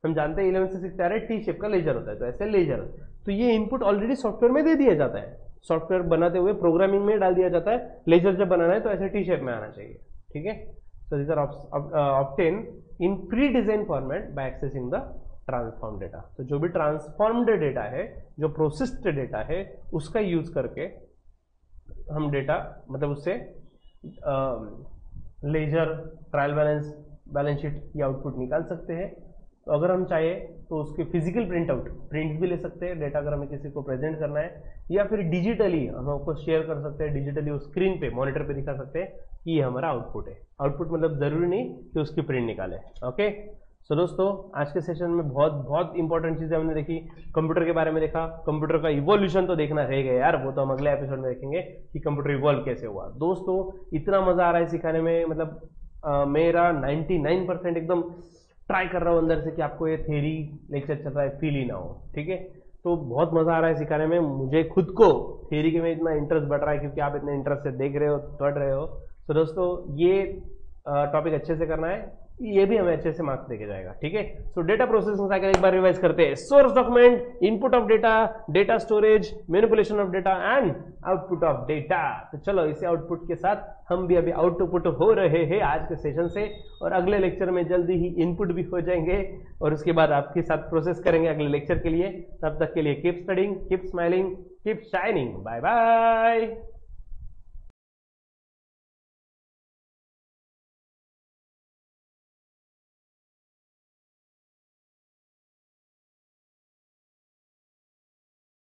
हम जानते हैं 11 से 6 आ रहे टी शेप का लेजर होता है, तो ऐसे लेजर, तो ये इनपुट ऑलरेडी सॉफ्टवेयर में दे दिया जाता है, सॉफ्टवेयर बनाते हुए प्रोग्रामिंग में डाल दिया जाता है, लेजर जब बनाना है तो ऐसे टी शेप में आना चाहिए, ठीक है। So these are obtain in pre design format by accessing the transform data. तो जो भी ट्रांसफॉर्म्ड डेटा है, जो प्रोसेस्ड डेटा है, उसका यूज करके हम डेटा, मतलब उससे ledger, trial balance, balance sheet की आउटपुट निकाल सकते हैं। तो अगर हम चाहे तो उसके फिजिकल प्रिंट भी ले सकते हैं डेटा, अगर हमें किसी को प्रेजेंट करना है, या फिर डिजिटली हम उसको शेयर कर सकते हैं, डिजिटली उस स्क्रीन पे, मॉनिटर पे दिखा सकते हैं कि ये हमारा आउटपुट है। आउटपुट मतलब जरूरी नहीं कि उसकी प्रिंट निकाले। ओके, सो दोस्तों आज के सेशन में बहुत इंपॉर्टेंट चीजें हमने देखी। कंप्यूटर के बारे में देखा, कंप्यूटर का इवोल्यूशन तो देखना रह गया यार, वो तो हम अगले एपिसोड में देखेंगे कि कंप्यूटर इवॉल्व कैसे हुआ। दोस्तों इतना मजा आ रहा है सिखाने में, मतलब मेरा 99% एकदम ट्राई कर रहा हूँ अंदर से कि आपको ये थ्योरी लेक्चर चल रहा है फील ही ना हो, ठीक है। तो बहुत मजा आ रहा है सिखाने में, मुझे खुद को थ्योरी के में इतना इंटरेस्ट बढ़ रहा है क्योंकि आप इतने इंटरेस्ट से देख रहे हो, पढ़ रहे हो। तो दोस्तों ये टॉपिक अच्छे से करना है, ये भी हमें अच्छे से मार्क्स देके जाएगा, ठीक है। सो डेटा प्रोसेसिंग साइकिल एक बार रिवाइज करते हैं। Source document, input of data, data storage, manipulation of data and output of data. तो चलो इसे आउटपुट के साथ हम भी अभी आउटपुट हो रहे हैं आज के सेशन से, और अगले लेक्चर में जल्दी ही इनपुट भी हो जाएंगे और उसके बाद आपके साथ प्रोसेस करेंगे अगले लेक्चर के लिए। तब तक के लिए keep studying, keep smiling, keep shining, bye bye.